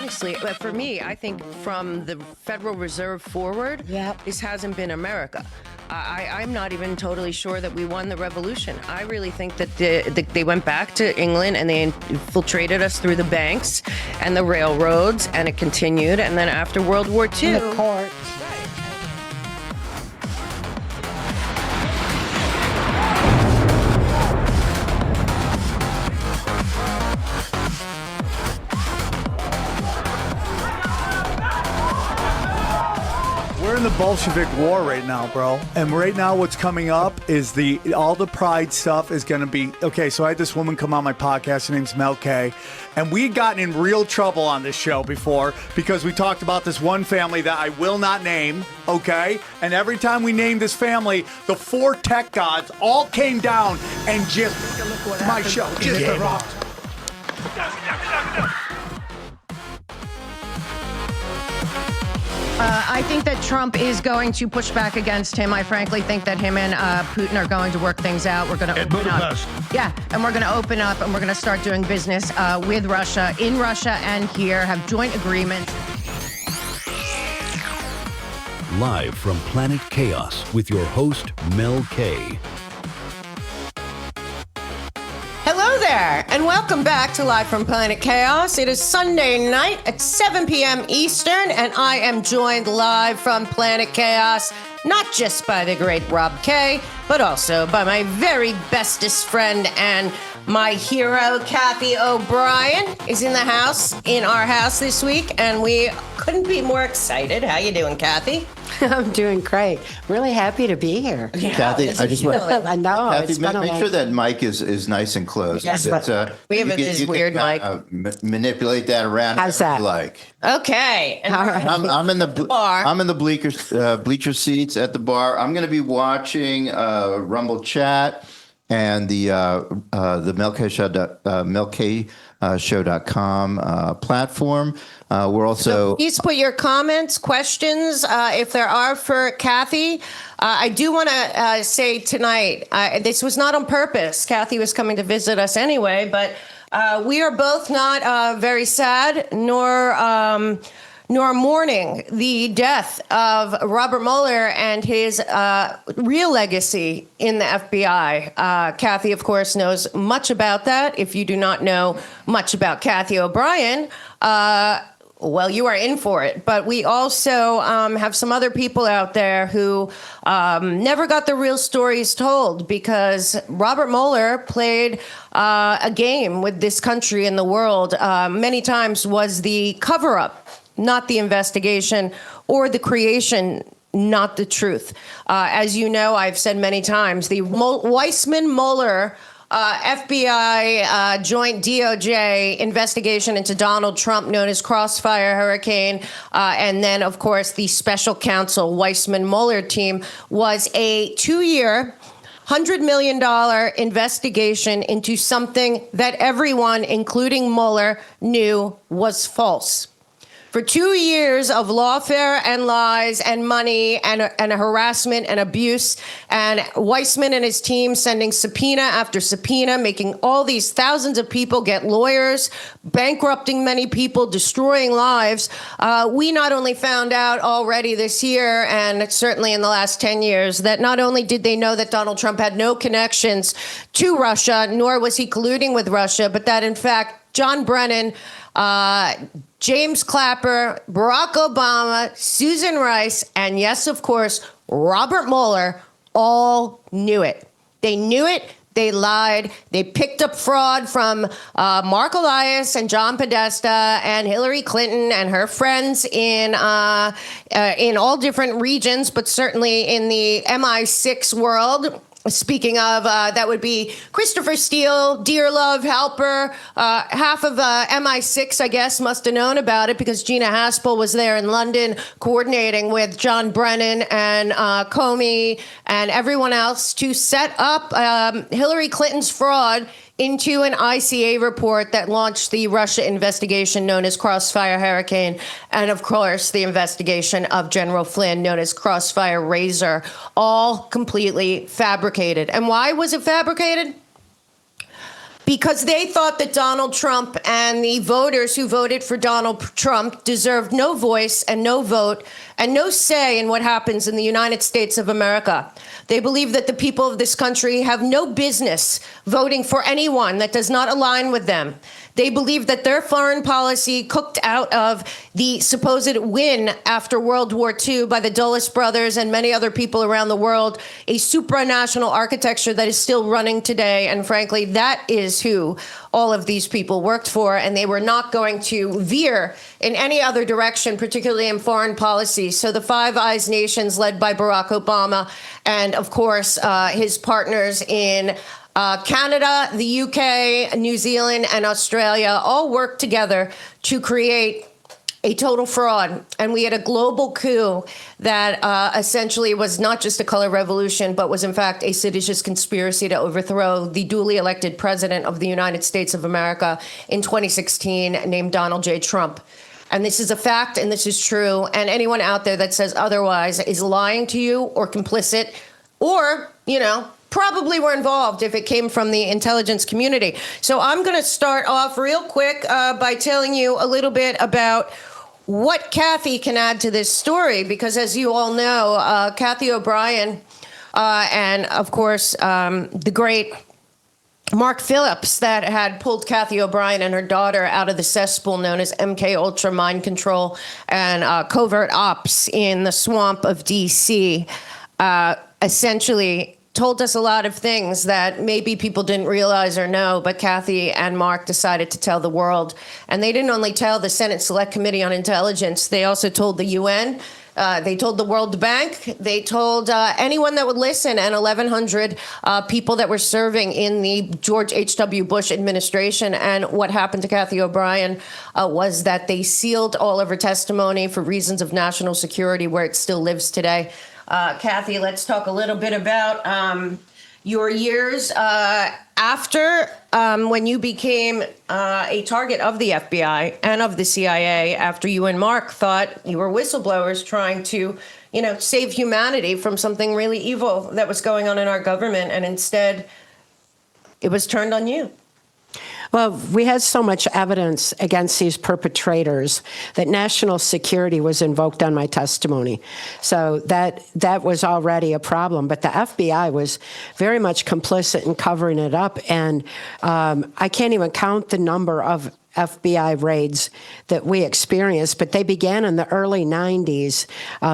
honestly, for me, I think from the Federal Reserve forward, this hasn't been America. I'm not even totally sure that we won the revolution. I really think that they went back to England and they infiltrated us through the banks and the railroads, and it continued. And then after World War II, the courts. We're in the Bolshevik War right now, bro. And right now what's coming up is all the pride stuff is going to be... Okay, so I had this woman come on my podcast. Her name's Mel K. And we gotten in real trouble on this show before because we talked about this one family that I will not name, okay? And every time we named this family, the 4 tech gods all came down and just... my show. Just rocked. I think that Trump is going to push back against him. I frankly think that him and Putin are going to work things out. We're going to open up. Yeah, and we're going to open up and we're going to start doing business with Russia, in Russia and here, have joint agreements. Live from Planet Chaos with your host, Mel K. Hello there, and welcome back to Live from Planet Chaos. It is Sunday night at 7 p.m. Eastern, and I am joined live from Planet Chaos, not just by the great Rob K, but also by my very bestest friend and my hero, Cathy O'Brien, is in the house, in our house this week, and we couldn't be more excited. How you doing, Cathy? I'm doing great. Really happy to be here. Yeah, Kathy, I just want I know. Kathy, It's make been sure that mic is nice and close. Yes, we have this weird mic. Manipulate that around. How's that? You like. Okay. And All right. I'm in the bar. I'm in the bleacher seats at the bar. I'm going to be watching Rumble Chat and the melkshow.com platform. We're also... Please put your comments, questions, if there are, for Cathy. I do want to say tonight, this was not on purpose. Cathy was coming to visit us anyway, but we are both not very sad nor mourning the death of Robert Mueller and his real legacy in the FBI. Cathy, of course, knows much about that. If you do not know much about Cathy O'Brien, well, you are in for it. But we also have some other people out there who never got the real stories told, because Robert Mueller played a game with this country and the world. Many times was the cover-up, not the investigation, or the creation, not the truth. As you know, I've said many times, the Weissman-Mueller FBI joint DOJ investigation into Donald Trump, known as Crossfire Hurricane, and then, of course, the special counsel Weissman-Mueller team was a 2-year, $100 million investigation into something that everyone, including Mueller, knew was false. For 2 years of lawfare and lies and money and harassment and abuse, and Weissman and his team sending subpoena after subpoena, making all these thousands of people get lawyers, bankrupting many people, destroying lives. We not only found out already this year, and certainly in the last 10 years, that not only did they know that Donald Trump had no connections to Russia, nor was he colluding with Russia, but that in fact John Brennan, James Clapper, Barack Obama, Susan Rice, and yes, of course, Robert Mueller all knew it. They knew it. They lied. They picked up fraud from Mark Elias and John Podesta and Hillary Clinton and her friends in all different regions, but certainly in the MI6 world. Speaking of, that would be Christopher Steele, Dearlove, Halper. Half of MI6, I guess, must have known about it because Gina Haspel was there in London coordinating with John Brennan and Comey and everyone else to set up Hillary Clinton's fraud into an ICA report that launched the Russia investigation known as Crossfire Hurricane, and of course the investigation of General Flynn known as Crossfire Razor, all completely fabricated. And why was it fabricated? because they thought that Donald Trump and the voters who voted for Donald Trump deserved no voice and no vote and no say in what happens in the United States of America. They believe that the people of this country have no business voting for anyone that does not align with them. They believe that their foreign policy, cooked out of the supposed win after World War II by the Dulles brothers and many other people around the world, a supranational architecture that is still running today. And frankly, that is who all of these people worked for. And they were not going to veer in any other direction, particularly in foreign policy. So the Five Eyes nations led by Barack Obama and, of course, his partners in Canada, the UK, New Zealand, and Australia all worked together to create a total fraud. And we had a global coup that essentially was not just a color revolution, but was in fact a seditious conspiracy to overthrow the duly elected president of the United States of America in 2016 named Donald J. Trump. And this is a fact, and this is true. And anyone out there that says otherwise is lying to you or complicit or, probably were involved if it came from the intelligence community. So I'm going to start off real quick by telling you a little bit about what Cathy can add to this story, because as you all know, Cathy O'Brien and, of course, the great Mark Phillips that had pulled Cathy O'Brien and her daughter out of the cesspool known as MK Ultra mind control and covert ops in the swamp of D.C., essentially told us a lot of things that maybe people didn't realize or know, but Cathy and Mark decided to tell the world. And they didn't only tell the Senate Select Committee on Intelligence, they also told the UN, they told the World Bank, they told anyone that would listen, and 1,100 people that were serving in the George H.W. Bush administration. And what happened to Cathy O'Brien was that they sealed all of her testimony for reasons of national security, where it still lives today. Cathy, let's talk a little bit about your years after when you became a target of the FBI and of the CIA, after you and Mark thought you were whistleblowers trying to, save humanity from something really evil that was going on in our government, and instead it was turned on you. Well, we had so much evidence against these perpetrators that national security was invoked on my testimony. So that was already a problem. But the FBI was very much complicit in covering it up. And I can't even count the number of FBI raids that we experienced, but they began in the early 90s,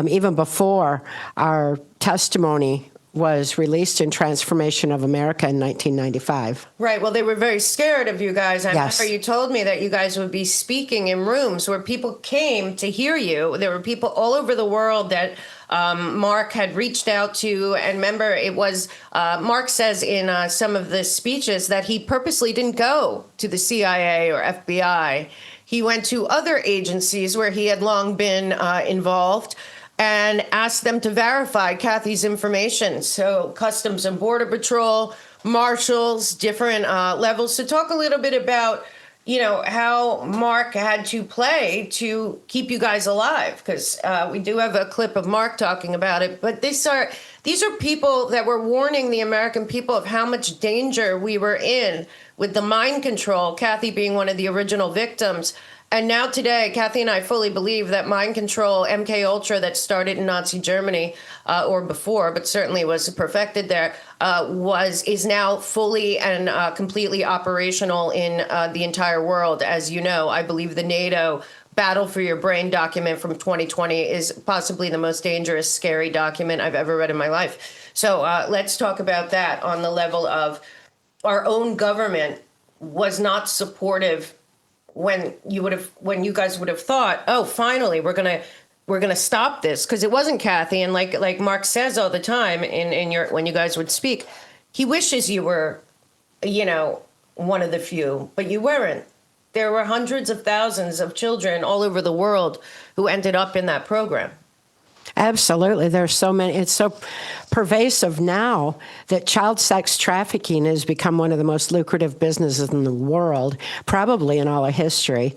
even before our testimony was released in Transformation of America in 1995. Right. Well, they were very scared of you guys. I Yes. remember you told me that you guys would be speaking in rooms where people came to hear you. There were people all over the world that Mark had reached out to. And remember, it was, Mark says in some of the speeches that he purposely didn't go to the CIA or FBI. He went to other agencies where he had long been involved and asked them to verify Cathy's information. So Customs and Border Patrol, marshals, different levels. So talk a little bit about, how Mark had to play to keep you guys alive, because we do have a clip of Mark talking about it. But these are people that were warning the American people of how much danger we were in with the mind control, Cathy being one of the original victims. And now today, Cathy and I fully believe that mind control, MK Ultra, that started in Nazi Germany or before, but certainly was perfected there, is now fully and completely operational in the entire world. As you know, I believe the NATO Battle for Your Brain document from 2020 is possibly the most dangerous, scary document I've ever read in my life. So let's talk about that on the level of our own government was not supportive when you guys would have thought, oh, finally we're gonna stop this, because it wasn't Cathy. And like Mark says all the time when you guys would speak, he wishes you were, one of the few, but you weren't. There were hundreds of thousands of children all over the world who ended up in that program. Absolutely. There's so many. It's so pervasive now that child sex trafficking has become one of the most lucrative businesses in the world, probably in all of history.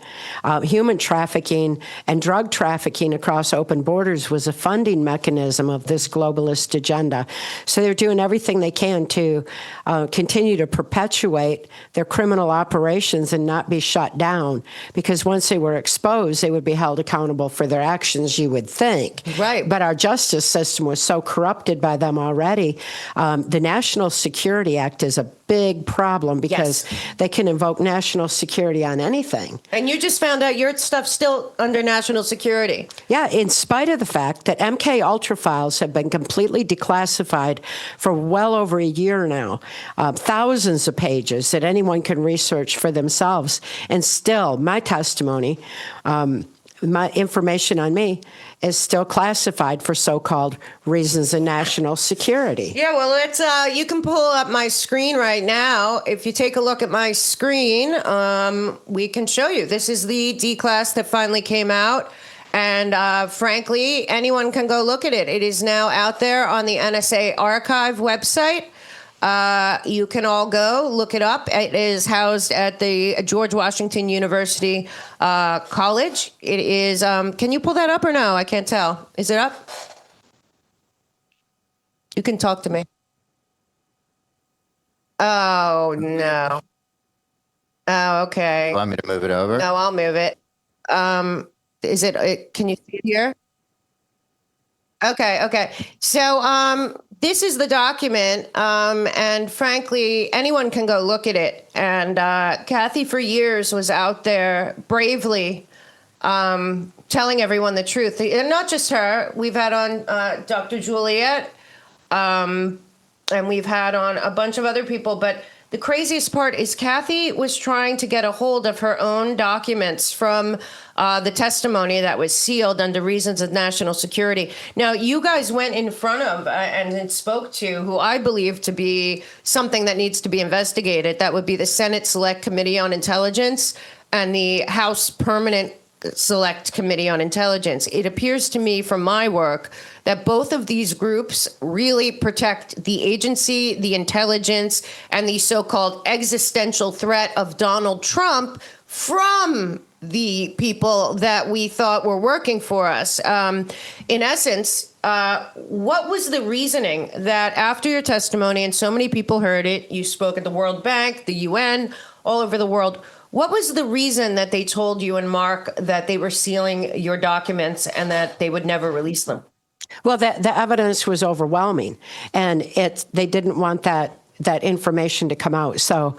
Human trafficking and drug trafficking across open borders was a funding mechanism of this globalist agenda. So they're doing everything they can to continue to perpetuate their criminal operations and not be shut down, because once they were exposed, they would be held accountable for their actions, you would think. Right. But our justice system was so corrupted by them already. The National Security Act is a big problem because they can invoke national security on anything. And you just found out your stuff's still under national security. Yeah, in spite of the fact that MK Ultra files have been completely declassified for well over a year now, thousands of pages that anyone can research for themselves, and still my testimony, my information on me is still classified for so-called reasons of national security. Yeah, well, let's. You can pull up my screen right now. If you take a look at my screen, we can show you. This is the D-class that finally came out. And frankly, anyone can go look at it. It is now out there on the NSA archive website. You can all go look it up. It is housed at the George Washington University College. It is. Can you pull that up or no? I can't tell. Is it up? You can talk to me. Oh no. Oh, okay. Want me to move it over? No, I'll move it. Is it? Can you see it here? Okay. So, this is the document, and frankly, anyone can go look at it. And Cathy, for years, was out there bravely telling everyone the truth. And not just her. We've had on Dr. Juliet, and we've had on a bunch of other people. But the craziest part is Cathy was trying to get a hold of her own documents from the testimony that was sealed under reasons of national security. Now, you guys went in front of and spoke to who I believe to be something that needs to be investigated. That would be the Senate Select Committee on Intelligence and the House Permanent Select Committee on Intelligence. It appears to me from my work that both of these groups really protect the agency, the intelligence, and the so-called existential threat of Donald Trump from the people that we thought were working for us. In essence, what was the reasoning that after your testimony, and so many people heard it, you spoke at the World Bank, the UN, all over the world, what was the reason that they told you and Mark that they were sealing your documents and that they would never release them? Well, the evidence was overwhelming, and they didn't want that information to come out. So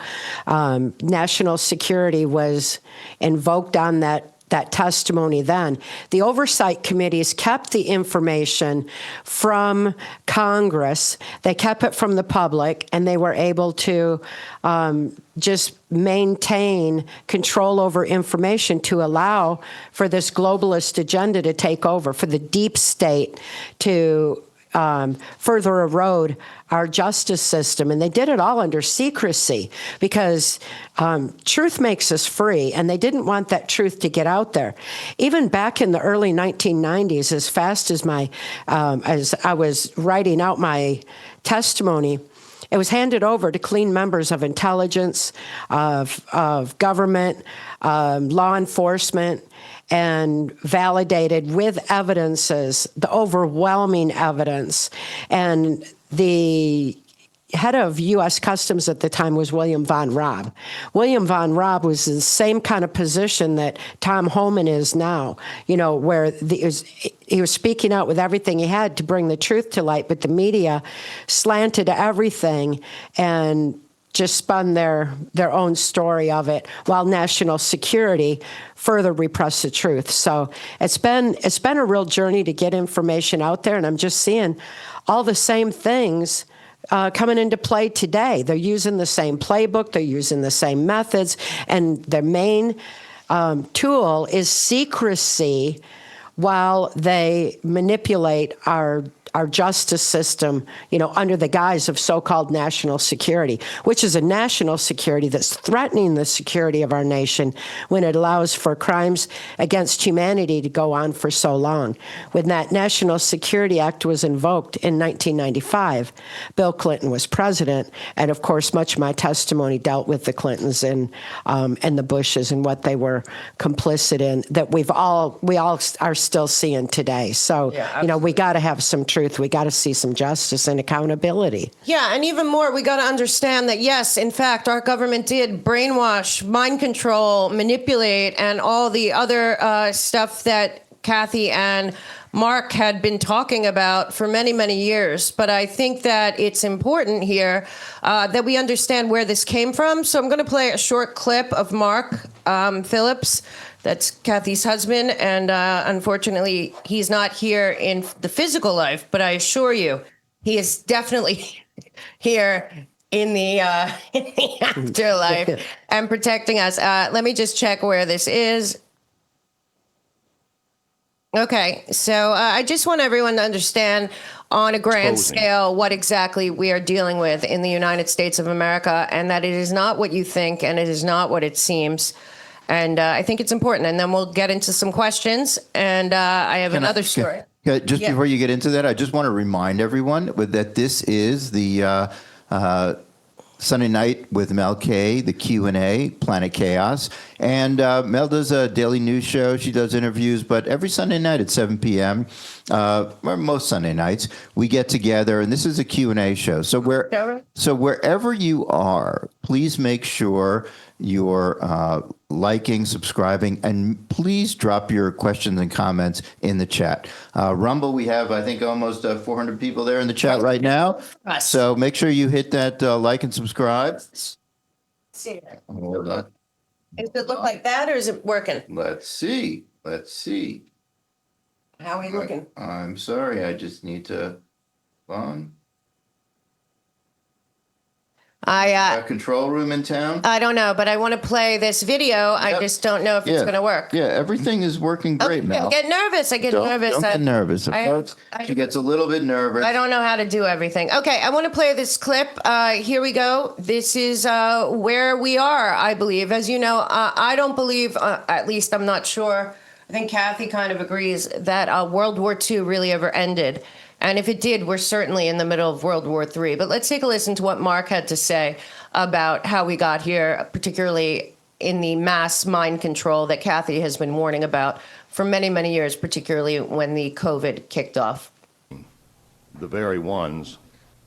national security was invoked on that testimony then. The oversight committees kept the information from Congress. They kept it from the public, and they were able to just maintain control over information to allow for this globalist agenda to take over, for the deep state to further erode our justice system. And they did it all under secrecy because truth makes us free, and they didn't want that truth to get out there. Even back in the early 1990s, as fast as as I was writing out my testimony, it was handed over to clean members of intelligence, of government, law enforcement, and validated with evidences, the overwhelming evidence. And the head of U.S. Customs at the time was William Von Raab. William Von Raab was in the same kind of position that Tom Homan is now, where he was speaking out with everything he had to bring the truth to light, but the media slanted everything and just spun their own story of it, while national security further repressed the truth. So it's been a real journey to get information out there, and I'm just seeing all the same things coming into play today. They're using the same playbook, they're using the same methods, and their main tool is secrecy while they manipulate our our justice system, under the guise of so-called national security, which is a national security that's threatening the security of our nation when it allows for crimes against humanity to go on for so long. When that National Security Act was invoked in 1995, Bill Clinton was president, and of course, much of my testimony dealt with the Clintons and the Bushes and what they were complicit in that we all are still seeing today. So, we got to have some truth. We got to see some justice and accountability. Yeah, and even more, we got to understand that, yes, in fact, our government did brainwash, mind control, manipulate, and all the other stuff that Cathy and Mark had been talking about for many, many years. But I think that it's important here that we understand where this came from. So I'm going to play a short clip of Mark Phillips. That's Cathy's husband. And unfortunately, he's not here in the physical life. But I assure you, he is definitely here in the afterlife and protecting us. Let me just check where this is. Okay, so I just want everyone to understand on a grand scale what exactly we are dealing with in the United States of America, and that it is not what you think and it is not what it seems. And I think it's important. And then we'll get into some questions. And I have another story. Before you get into that, I just want to remind everyone that this is the Sunday Night with Mel K, the Q&A, Planet Chaos. And Mel does a daily news show. She does interviews. But every Sunday night at 7 p.m., or most Sunday nights, we get together. And this is a Q&A show. So wherever you are, please make sure you're liking, subscribing, and please drop your questions and comments in the chat. Rumble, we have, I think, almost 400 people there in the chat right now. So make sure you hit that like and subscribe. See. Hold on. Does it look like that, or is it working? Let's see. How are we looking? I'm sorry. I just need to... control room in town? I don't know, but I want to play this video. Yep. I just don't know if it's going to work. Yeah, everything is working great, Mel. I get nervous. Don't get nervous. She gets a little bit nervous. I don't know how to do everything. Okay, I want to play this clip. Here we go. This is where we are, I believe. As you know, I don't believe, at least I'm not sure, I think Cathy kind of agrees that World War II really ever ended. And if it did, we're certainly in the middle of World War III. But let's take a listen to what Mark had to say about how we got here, particularly in the mass mind control that Cathy has been warning about for many, many years, particularly when the COVID kicked off. The very ones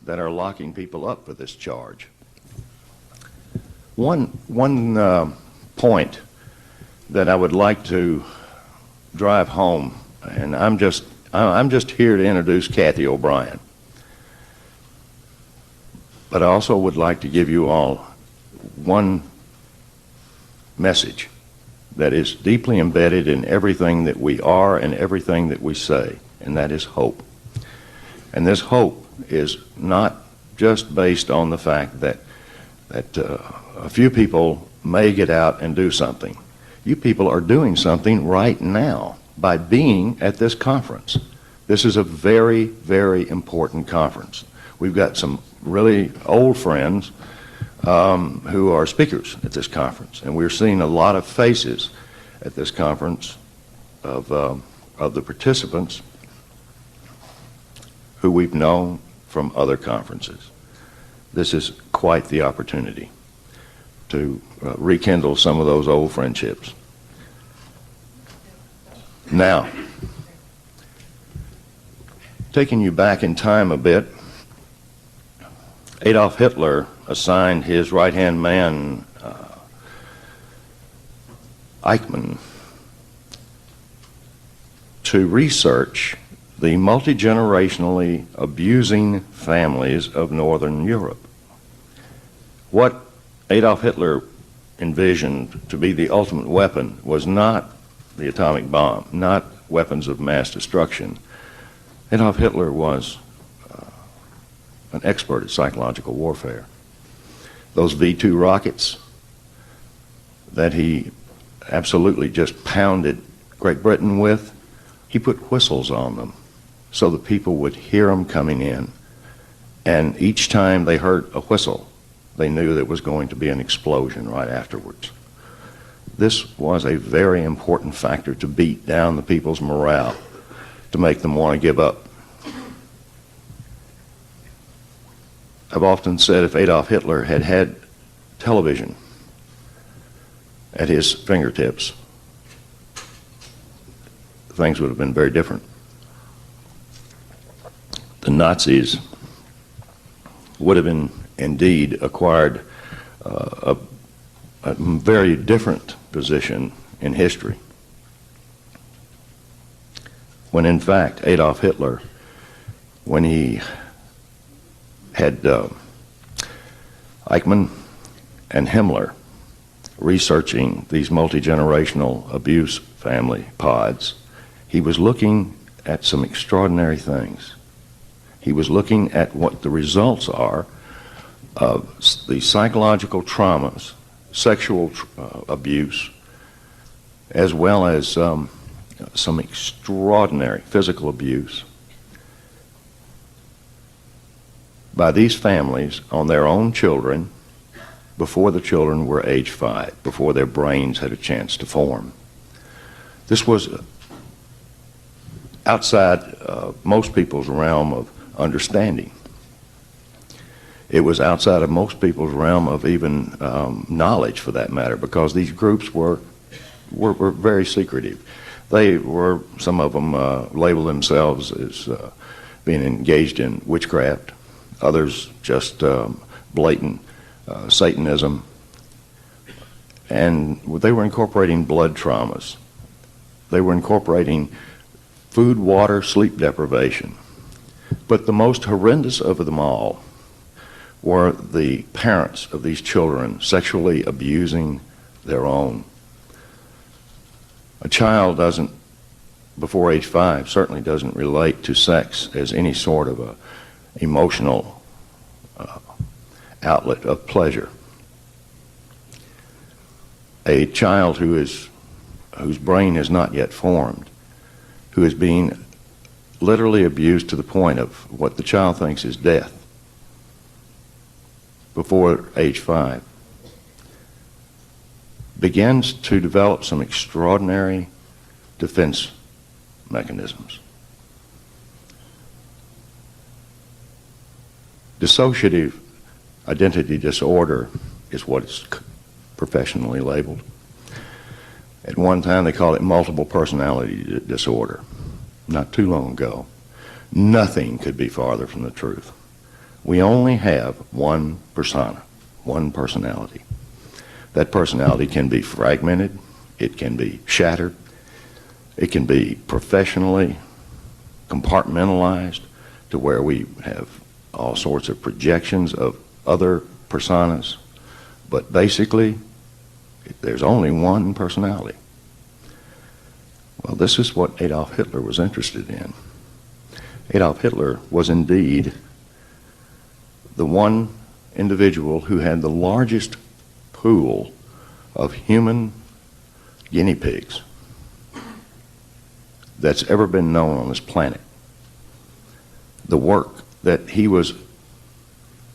that are locking people up for this charge. One point that I would like to drive home, and I'm just here to introduce Cathy O'Brien. But I also would like to give you all one message that is deeply embedded in everything that we are and everything that we say, and that is hope. And this hope is not just based on the fact that a few people may get out and do something. You people are doing something right now by being at this conference. This is a very, very important conference. We've got some really old friends who are speakers at this conference, and we're seeing a lot of faces at this conference of the participants who we've known from other conferences. This is quite the opportunity to rekindle some of those old friendships. Now, taking you back in time a bit, Adolf Hitler assigned his right-hand man, Eichmann, to research the multi-generationally abusing families of Northern Europe. What Adolf Hitler envisioned to be the ultimate weapon was not the atomic bomb, not weapons of mass destruction. Adolf Hitler was an expert at psychological warfare. Those V-2 rockets that he absolutely just pounded Great Britain with, he put whistles on them so that people would hear them coming in. And each time they heard a whistle, they knew there was going to be an explosion right afterwards. This was a very important factor to beat down the people's morale, to make them want to give up. I've often said if Adolf Hitler had had television at his fingertips, things would have been very different. The Nazis would have indeed acquired a very different position in history, when in fact Adolf Hitler, when he had Eichmann and Himmler researching these multi-generational abuse family pods, he was looking at some extraordinary things. He was looking at what the results are of the psychological traumas, sexual abuse, as well as some extraordinary physical abuse by these families on their own children before the children were age 5, before their brains had a chance to form. This was outside most people's realm of understanding. It was outside of most people's realm of even knowledge, for that matter, because these groups were very secretive. They were, some of them labeled themselves as being engaged in witchcraft, others just blatant Satanism, and they were incorporating blood traumas. They were incorporating food, water, sleep deprivation. But the most horrendous of them all were the parents of these children sexually abusing their own. A child doesn't, before age 5, certainly doesn't relate to sex as any sort of a emotional outlet of pleasure. A child whose brain is not yet formed, who is being literally abused to the point of what the child thinks is death before age 5, begins to develop some extraordinary defense mechanisms. Dissociative identity disorder is what it's professionally labeled. At one time they called it multiple personality disorder. Not too long ago. Nothing could be farther from the truth. We only have one persona, one personality. That personality can be fragmented, it can be shattered, it can be professionally compartmentalized to where we have all sorts of projections of other personas, but basically there's only one personality. Well, this is what Adolf Hitler was interested in. Adolf Hitler was indeed the one individual who had the largest pool of human guinea pigs that's ever been known on this planet. The work that he was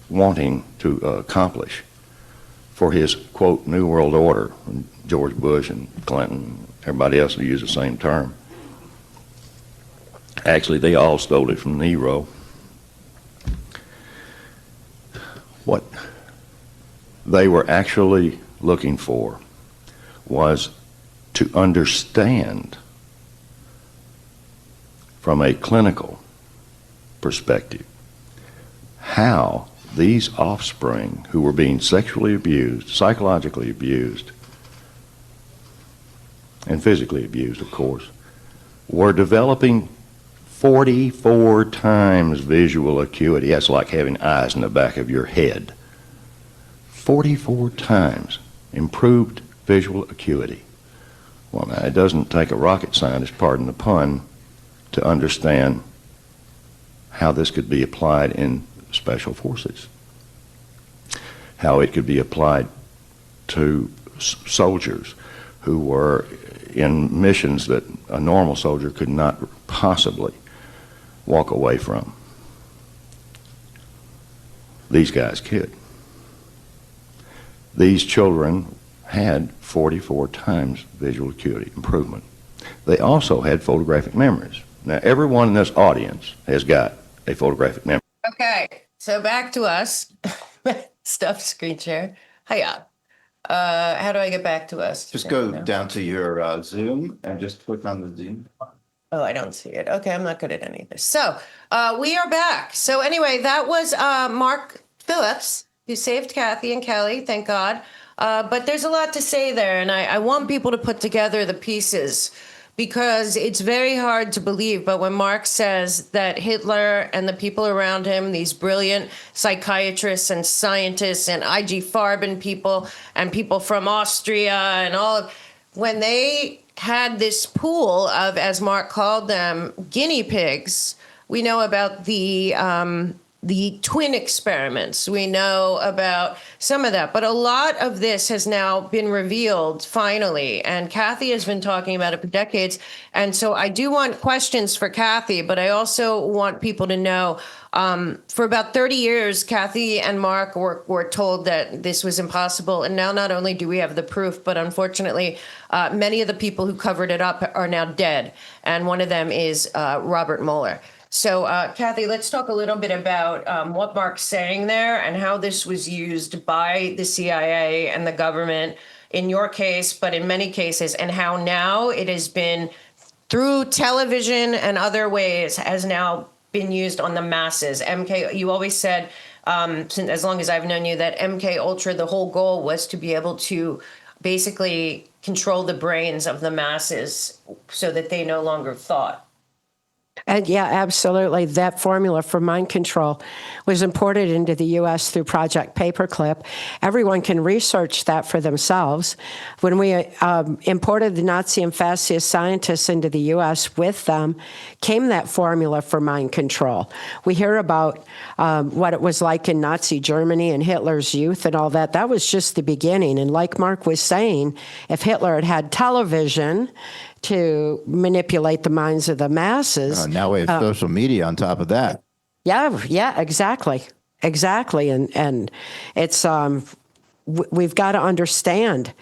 wanting to accomplish for his, quote, New World Order, George Bush and Clinton, everybody else who used the same term. Actually, they all stole it from Nero. What they were actually looking for was to understand from a clinical perspective how these offspring who were being sexually abused, psychologically abused, and physically abused, of course, were developing 44 times visual acuity. That's like having eyes in the back of your head. 44 times improved visual acuity. Well, now, it doesn't take a rocket scientist, pardon the pun, to understand how this could be applied in special forces, how it could be applied to soldiers who were in missions that a normal soldier could not possibly walk away from. These guys could. These children had 44 times visual acuity improvement. They also had photographic memories. Now, everyone in this audience has got a photographic memory. Okay, so back to us. Stuff screen share. Hiya. How do I get back to us? Just go down to your Zoom and just click on the Zoom. Oh, I don't see it. Okay, I'm not good at any of this. So we are back. So anyway, that was Mark Phillips, who saved Cathy and Kelly, thank God. But there's a lot to say there, and I want people to put together the pieces because it's very hard to believe. But when Mark says that Hitler and the people around him, these brilliant psychiatrists and scientists and IG Farben people and people from Austria and all, when they had this pool of, as Mark called them, guinea pigs, we know about the twin experiments. We know about some of that, but a lot of this has now been revealed finally. And Cathy has been talking about it for decades. And so I do want questions for Cathy, but I also want people to know for about 30 years, Cathy and Mark were told that this was impossible. And now not only do we have the proof, but unfortunately, many of the people who covered it up are now dead. And one of them is Robert Mueller. So, Cathy, let's talk a little bit about what Mark's saying there and how this was used by the CIA and the government in your case, but in many cases, and how now it has been through television and other ways has now been used on the masses. MK, you always said, as long as I've known you, that MK Ultra, the whole goal was to be able to basically control the brains of the masses so that they no longer thought. And yeah, absolutely. That formula for mind control was imported into the U.S. through Project Paperclip. Everyone can research that for themselves. When we imported the Nazi and fascist scientists into the U.S., with them came that formula for mind control. We hear about what it was like in Nazi Germany and Hitler's youth and all that. That was just the beginning. And like Mark was saying, if Hitler had had television to manipulate the minds of the masses. Now we have social media on top of that. Yeah, exactly. And it's, we've got to understand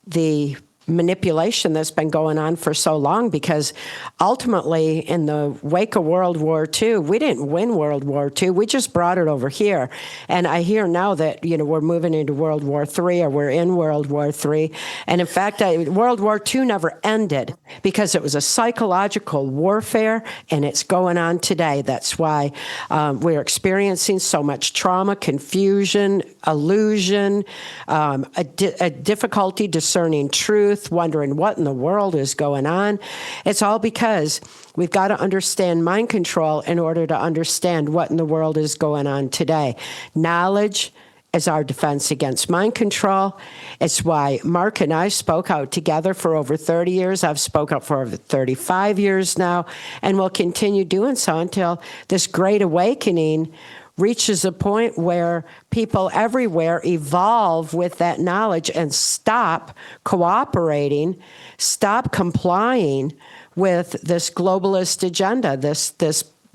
the manipulation that's been going on for so long, because ultimately in the wake of World War II, we didn't win World War II. We just brought it over here. And I hear now that, we're moving into World War III, or we're in World War III. And in fact, World War II never ended because it was a psychological warfare, and it's going on today. That's why we're experiencing so much trauma, confusion, illusion, a difficulty discerning truth, wondering what in the world is going on. It's all because we've got to understand mind control in order to understand what in the world is going on today. Knowledge is our defense against mind control. It's why Mark and I spoke out together for over 30 years. I've spoken out for over 35 years now, and will continue doing so until this great awakening reaches a point where people everywhere evolve with that knowledge and stop cooperating, stop complying with this globalist agenda, this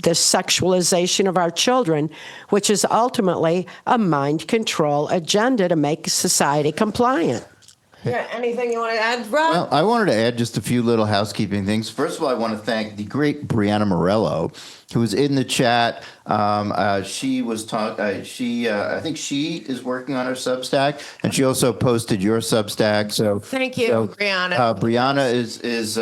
sexualization of our children, which is ultimately a mind control agenda to make society compliant. Yeah, anything you want to add, Rob? Well, I wanted to add just a few little housekeeping things. First of all, I want to thank the great Brianna Morello, who was in the chat. She was I think she is working on her Substack, and she also posted your Substack. So thank you, Brianna. Brianna is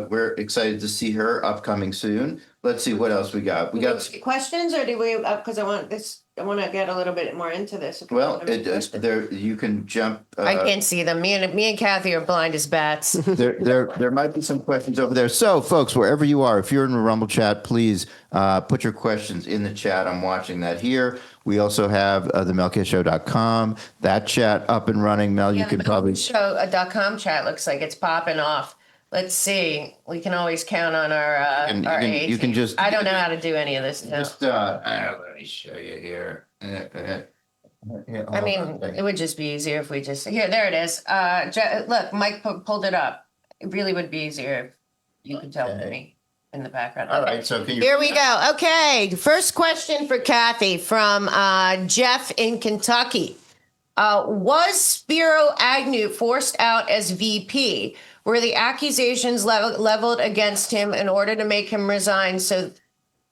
we're excited to see her upcoming soon. Let's see what else we got. We got questions, or do we? Because I want to get a little bit more into this. Well, there you can jump. I can't see them. Me and Cathy are blind as bats. There might be some questions over there. So, folks, wherever you are, if you're in the Rumble chat, please put your questions in the chat. I'm watching that here. We also have the melkshow.com, that chat up and running. Mel, you can probably Show.com chat looks like it's popping off. Let's see. We can always count on our age. You can just. I don't know how to do any of this now. Just let me show you here. I mean, it would just be easier if we just here. There it is. Look, Mike pulled it up. It really would be easier if you could tell me. in the background. All right, so can you... Here we go. Okay, first question for Cathy from Jeff in Kentucky. Was Spiro Agnew forced out as VP? Were the accusations leveled against him in order to make him resign? So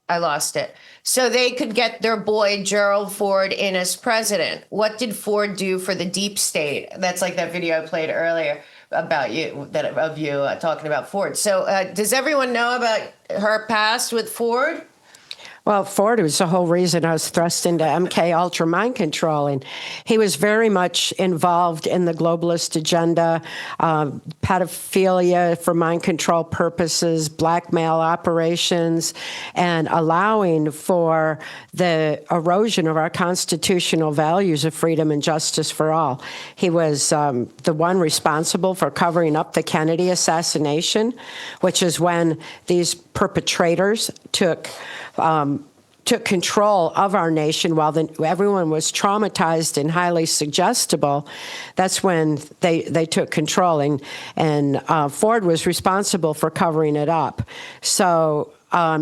I lost it. So they could get their boy Gerald Ford in as president. What did Ford do for the deep state? That's like that video I played earlier about you, talking about Ford. So does everyone know about her past with Ford? Well, Ford was the whole reason I was thrust into MK Ultra mind control, and he was very much involved in the globalist agenda, pedophilia for mind control purposes, blackmail operations, and allowing for the erosion of our constitutional values of freedom and justice for all. He was the one responsible for covering up the Kennedy assassination, which is when these perpetrators took control of our nation while everyone was traumatized and highly suggestible. That's when they took control, and Ford was responsible for covering it up. So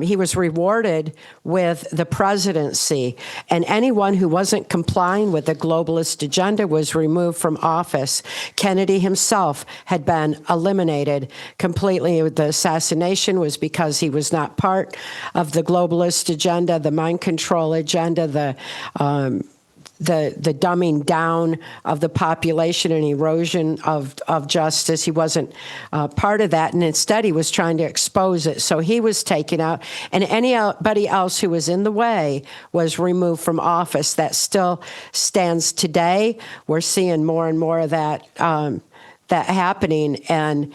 he was rewarded with the presidency, and anyone who wasn't complying with the globalist agenda was removed from office. Kennedy himself had been eliminated completely. The assassination was because he was not part of the globalist agenda, the mind control agenda, the dumbing down of the population and erosion of justice. He wasn't part of that, and instead he was trying to expose it. So he was taken out, and anybody else who was in the way was removed from office. That still stands today. We're seeing more and more of that happening, and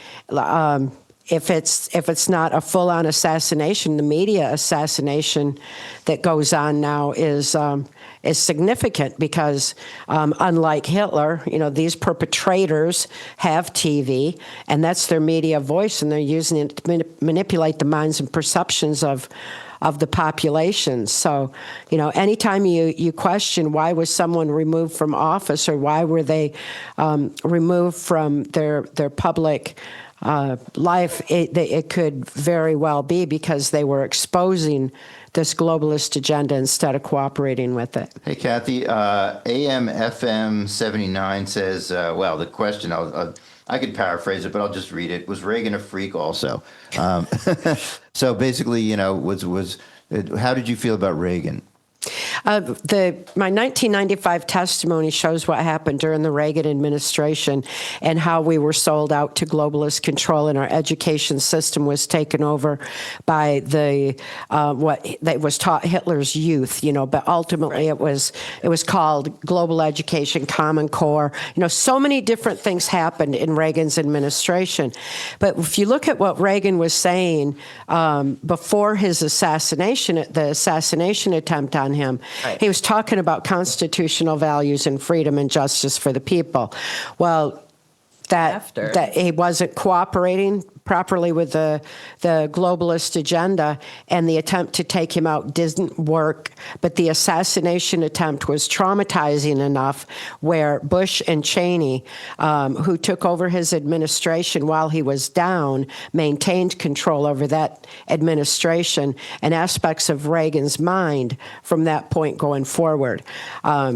if it's not a full-on assassination, the media assassination that goes on now is significant because, unlike Hitler, these perpetrators have TV, and that's their media voice, and they're using it to manipulate the minds and perceptions of the population. So, anytime you question why was someone removed from office or why were they removed from their public life, it could very well be because they were exposing this globalist agenda instead of cooperating with it. Hey, Cathy, AM FM 79 says, the question, I could paraphrase it, but I'll just read it. Was Reagan a freak also? So basically, how did you feel about Reagan? My 1995 testimony shows what happened during the Reagan administration and how we were sold out to globalist control, and our education system was taken over by what that was taught Hitler's youth. But ultimately it was called global education, Common Core. So many different things happened in Reagan's administration. But if you look at what Reagan was saying before his assassination, the assassination attempt on him, he was talking about constitutional values and freedom and justice for the people. Well, that he wasn't cooperating properly with the globalist agenda, and the attempt to take him out didn't work. But the assassination attempt was traumatizing enough where Bush and Cheney, who took over his administration while he was down, maintained control over that administration and aspects of Reagan's mind from that point going forward.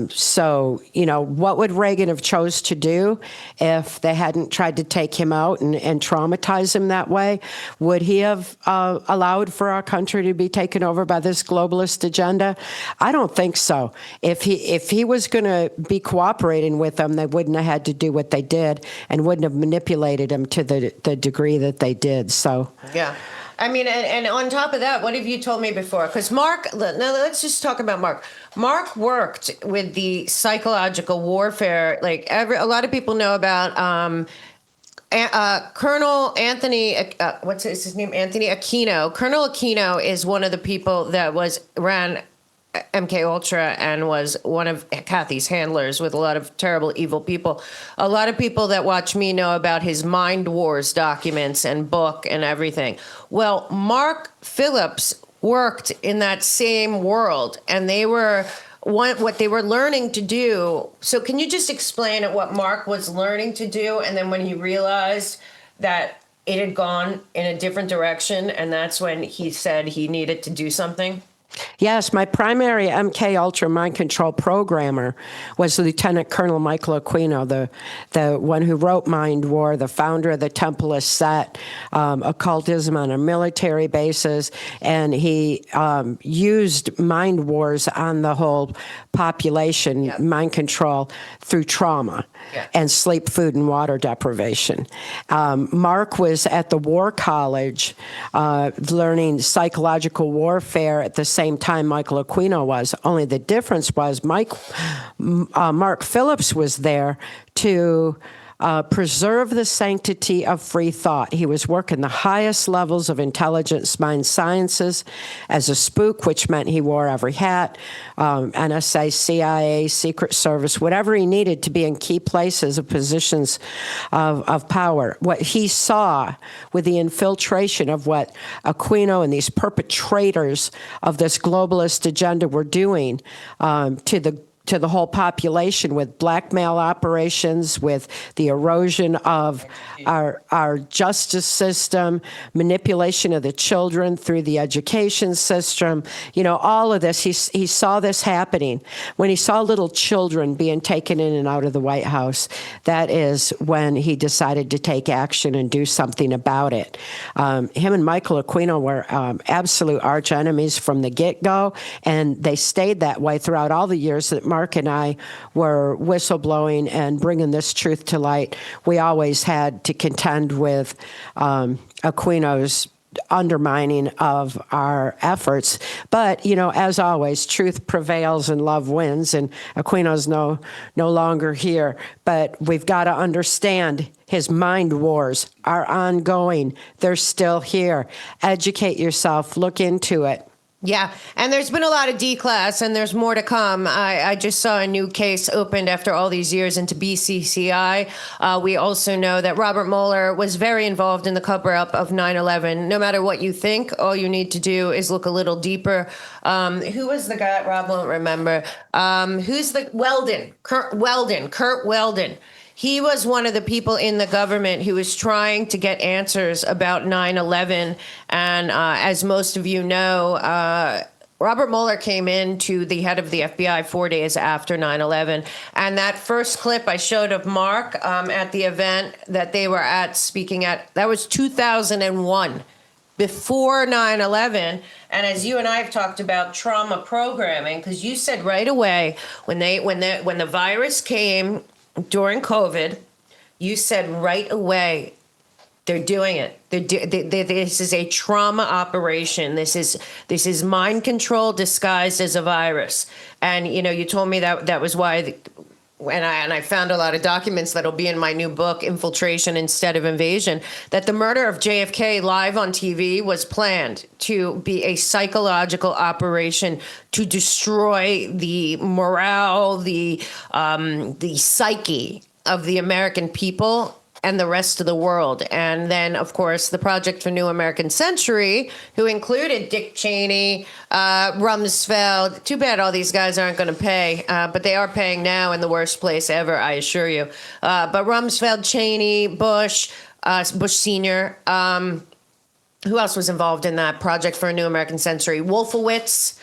So, what would Reagan have chose to do if they hadn't tried to take him out and traumatize him that way? Would he have allowed for our country to be taken over by this globalist agenda? I don't think so. If he was going to be cooperating with them, they wouldn't have had to do what they did and wouldn't have manipulated him to the degree that they did. So yeah. I mean, and on top of that, what have you told me before? Because now let's just talk about Mark. Mark worked with the psychological warfare. Like a lot of people know about Colonel Anthony, what's his name? Anthony Aquino. Colonel Aquino is one of the people that ran MK Ultra and was one of Cathy's handlers with a lot of terrible, evil people. A lot of people that watch me know about his Mind Wars documents and book and everything. Well, Mark Phillips worked in that same world, and they were what they were learning to do. So can you just explain what Mark was learning to do, and then when he realized that it had gone in a different direction, and that's when he said he needed to do something? Yes, my primary MK Ultra mind control programmer was Lieutenant Colonel Michael Aquino, the one who wrote Mind War, the founder of the Temple of Set, occultism on a military basis, and he used mind wars on the whole population, mind control through trauma and sleep, food, and water deprivation. Mark was at the War College learning psychological warfare at the same time Michael Aquino was. Only the difference was Mark Phillips was there to preserve the sanctity of free thought. He was working the highest levels of intelligence mind sciences as a spook, which meant he wore every hat, NSA, CIA, Secret Service, whatever he needed to be in key places of positions of power. What he saw with the infiltration of what Aquino and these perpetrators of this globalist agenda were doing to the whole population with blackmail operations, with the erosion of our justice system, manipulation of the children through the education system, all of this. He saw this happening. When he saw little children being taken in and out of the White House, that is when he decided to take action and do something about it. Him and Michael Aquino were absolute arch enemies from the get-go, and they stayed that way throughout all the years that Mark and I were whistleblowing and bringing this truth to light. We always had to contend with Aquino's undermining of our efforts. But, as always, truth prevails and love wins, and Aquino's no longer here. But we've got to understand his mind wars are ongoing. They're still here. Educate yourself. Look into it. Yeah, and there's been a lot of D-class, and there's more to come. I just saw a new case opened after all these years into BCCI. We also know that Robert Mueller was very involved in the cover-up of 9/11. No matter what you think, all you need to do is look a little deeper. Who was the guy? Rob won't remember. Who's the Kurt Weldon. He was one of the people in the government who was trying to get answers about 9/11. And as most of you know, Robert Mueller came in to the head of the FBI 4 days after 9/11. And that first clip I showed of Mark at the event that they were speaking at, that was 2001. Before 9/11, and as you and I have talked about trauma programming, because you said right away when the virus came during COVID, you said right away, they're doing it. This is a trauma operation. This is mind control disguised as a virus. And you told me that was why. And I found a lot of documents that'll be in my new book, Infiltration Instead of Invasion, that the murder of JFK live on TV was planned to be a psychological operation to destroy the morale, the psyche of the American people and the rest of the world. And then, of course, the Project for New American Century, who included Dick Cheney, Rumsfeld. Too bad all these guys aren't going to pay, but they are paying now in the worst place ever, I assure you. But Rumsfeld, Cheney, Bush Sr., who else was involved in that Project for a New American Century? Wolfowitz,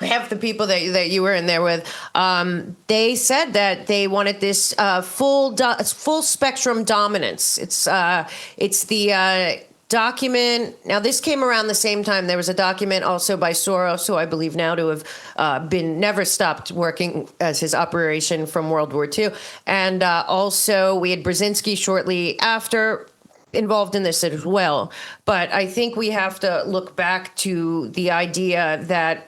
half the people that you were in there with, they said that they wanted this full spectrum dominance. It's the document. Now, this came around the same time. There was a document also by Soros, who I believe now to have never stopped working as his operation from World War II. And also we had Brzezinski shortly after involved in this as well. But I think we have to look back to the idea that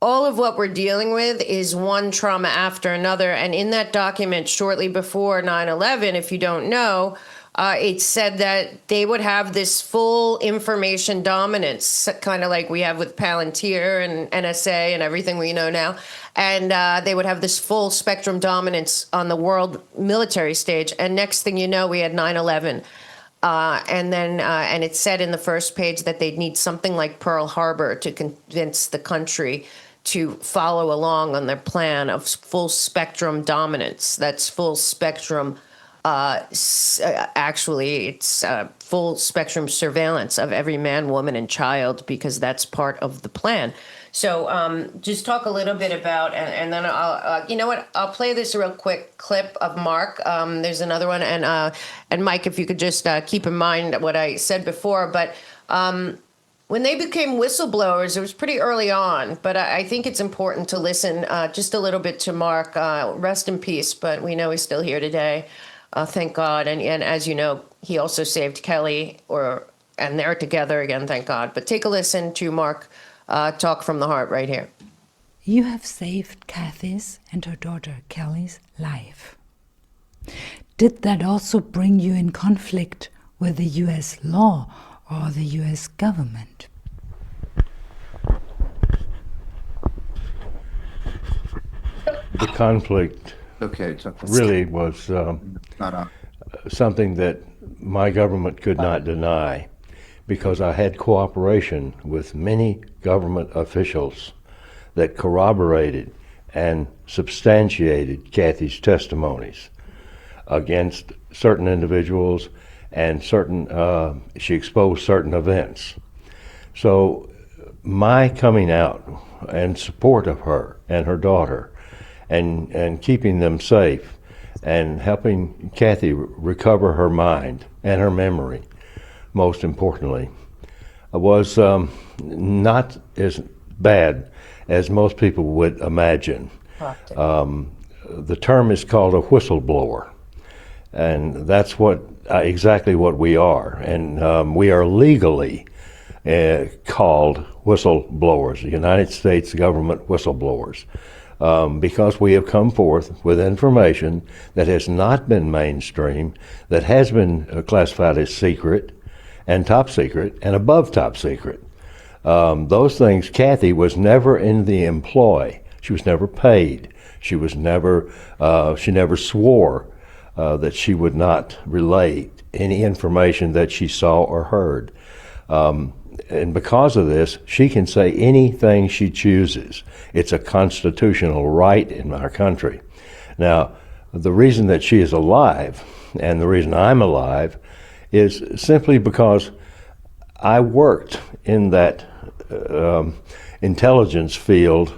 all of what we're dealing with is one trauma after another. And in that document shortly before 9/11, if you don't know, it said that they would have this full information dominance, kind of like we have with Palantir and NSA and everything we know now. And they would have this full spectrum dominance on the world military stage. And next thing you know, we had 9/11. And it said in the first page that they'd need something like Pearl Harbor to convince the country to follow along on their plan of full spectrum dominance. That's full spectrum Actually, it's full spectrum surveillance of every man, woman, and child, because that's part of the plan. So just talk a little bit about, and then I'll, you know what, I'll play this real quick clip of Mark. There's another one, and Mike, if you could just keep in mind what I said before, but when they became whistleblowers, it was pretty early on, but I think it's important to listen just a little bit to Mark. Rest in peace, but we know he's still here today. Thank God. And as you know, he also saved Kelly, and they're together again, thank God. But take a listen to Mark talk from the heart right here. You have saved Cathy's and her daughter Kelly's life. Did that also bring you in conflict with the U.S. law or the U.S. government? The conflict really was something that my government could not deny, because I had cooperation with many government officials that corroborated and substantiated Cathy's testimonies against certain individuals, and she exposed certain events. So my coming out and support of her and her daughter, and keeping them safe, and helping Cathy recover her mind and her memory, most importantly, was not as bad as most people would imagine. The term is called a whistleblower, and that's exactly what we are. And we are legally called whistleblowers, the United States government whistleblowers. Because we have come forth with information that has not been mainstream, that has been classified as secret and top secret and above top secret. Those things, Cathy was never in the employ. She was never paid. She never swore that she would not relay any information that she saw or heard. And because of this, she can say anything she chooses. It's a constitutional right in our country. Now, the reason that she is alive, and the reason I'm alive, is simply because I worked in that intelligence field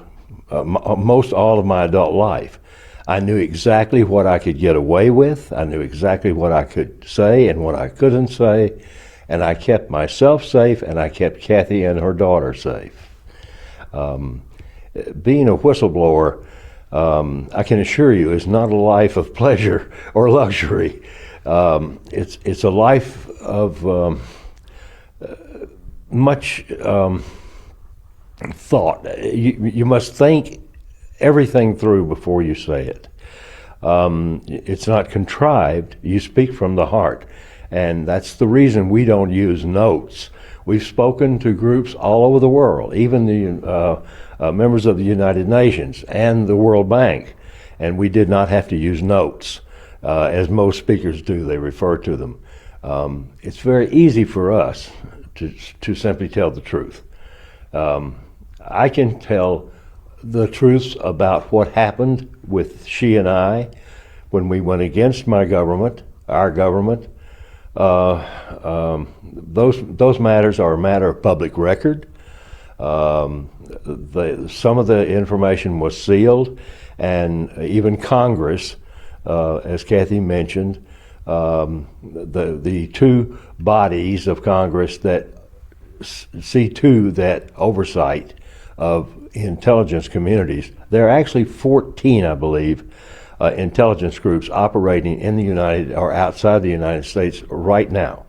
most all of my adult life. I knew exactly what I could get away with. I knew exactly what I could say and what I couldn't say. And I kept myself safe, and I kept Cathy and her daughter safe. Being a whistleblower, I can assure you, is not a life of pleasure or luxury. It's a life of much thought. You must think everything through before you say it. It's not contrived. You speak from the heart. And that's the reason we don't use notes. We've spoken to groups all over the world, even the members of the United Nations and the World Bank, and we did not have to use notes, as most speakers do. They refer to them. It's very easy for us to simply tell the truth. I can tell the truths about what happened with she and I when we went against my government, our government. Those matters are a matter of public record. Some of the information was sealed, and even Congress, as Cathy mentioned, the two bodies of Congress that see to that oversight of intelligence communities. There are actually 14, I believe, intelligence groups operating in the United or outside the United States right now.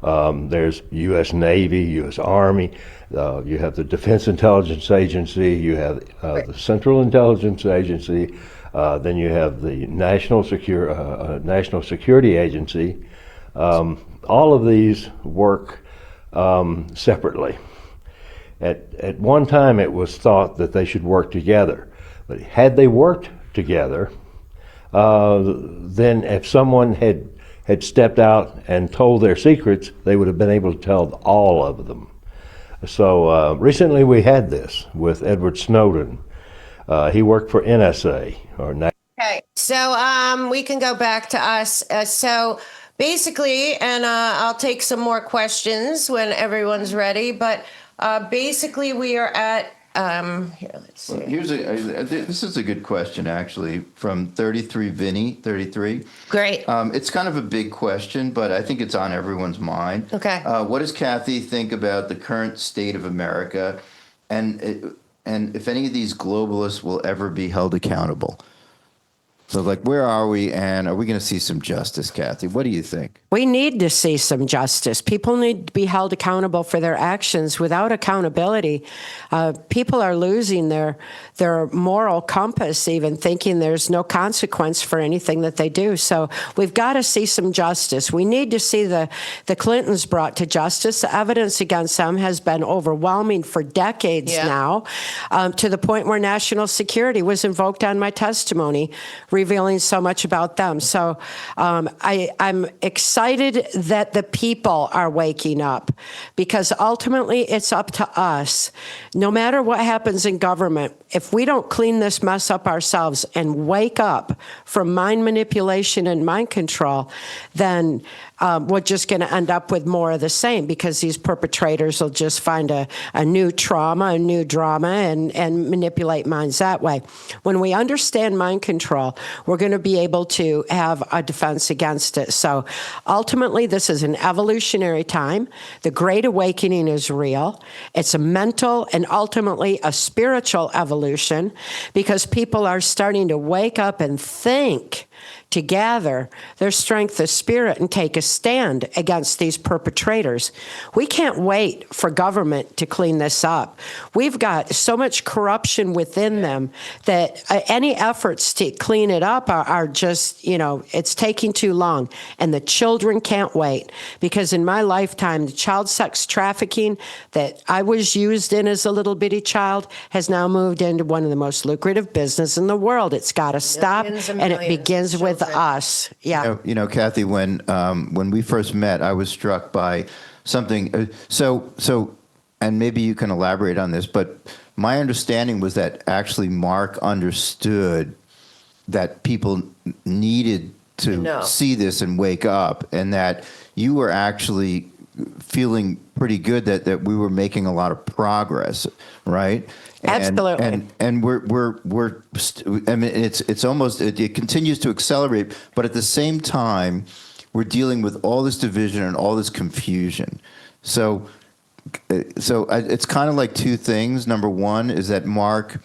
There's U.S. Navy, U.S. Army, you have the Defense Intelligence Agency, you have the Central Intelligence Agency, then you have the National Security Agency. All of these work separately. At one time it was thought that they should work together, but had they worked together, then if someone had stepped out and told their secrets, they would have been able to tell all of them. So recently we had this with Edward Snowden. He worked for NSA, or Okay, so we can go back to us. So basically, and I'll take some more questions when everyone's ready. But basically, we are at here. Let's see. This is a good question, actually, from 33 Vinny 33. Great. It's kind of a big question, but I think it's on everyone's mind. Okay. What does Cathy think about the current state of America, and if any of these globalists will ever be held accountable? So, like, where are we, and are we going to see some justice, Cathy? What do you think? We need to see some justice. People need to be held accountable for their actions. Without accountability, people are losing their moral compass, even thinking there's no consequence for anything that they do. So we've got to see some justice. We need to see the Clintons brought to justice. The evidence against them has been overwhelming for decades now, to the point where national security was invoked on my testimony, revealing so much about them. So I'm excited that the people are waking up, because ultimately it's up to us. No matter what happens in government, if we don't clean this mess up ourselves and wake up from mind manipulation and mind control, then we're just going to end up with more of the same, because these perpetrators will just find a new trauma, a new drama, and manipulate minds that way. When we understand mind control, we're going to be able to have a defense against it. So ultimately, this is an evolutionary time. The Great Awakening is real. It's a mental and ultimately a spiritual evolution, because people are starting to wake up and think, to gather their strength of spirit and take a stand against these perpetrators. We can't wait for government to clean this up. We've got so much corruption within them that any efforts to clean it up are just, it's taking too long. And the children can't wait, because in my lifetime, the child sex trafficking that I was used in as a little bitty child has now moved into one of the most lucrative business in the world. It's got to stop, and it begins with us. Yeah. Cathy, when we first met, I was struck by something. So, and maybe you can elaborate on this, but my understanding was that actually Mark understood that people needed to see this and wake up, and that you were actually feeling pretty good that we were making a lot of progress, right? Absolutely. And we're I mean, it's almost, it continues to accelerate, but at the same time, we're dealing with all this division and all this confusion. So it's kind of like two things. Number one is that Mark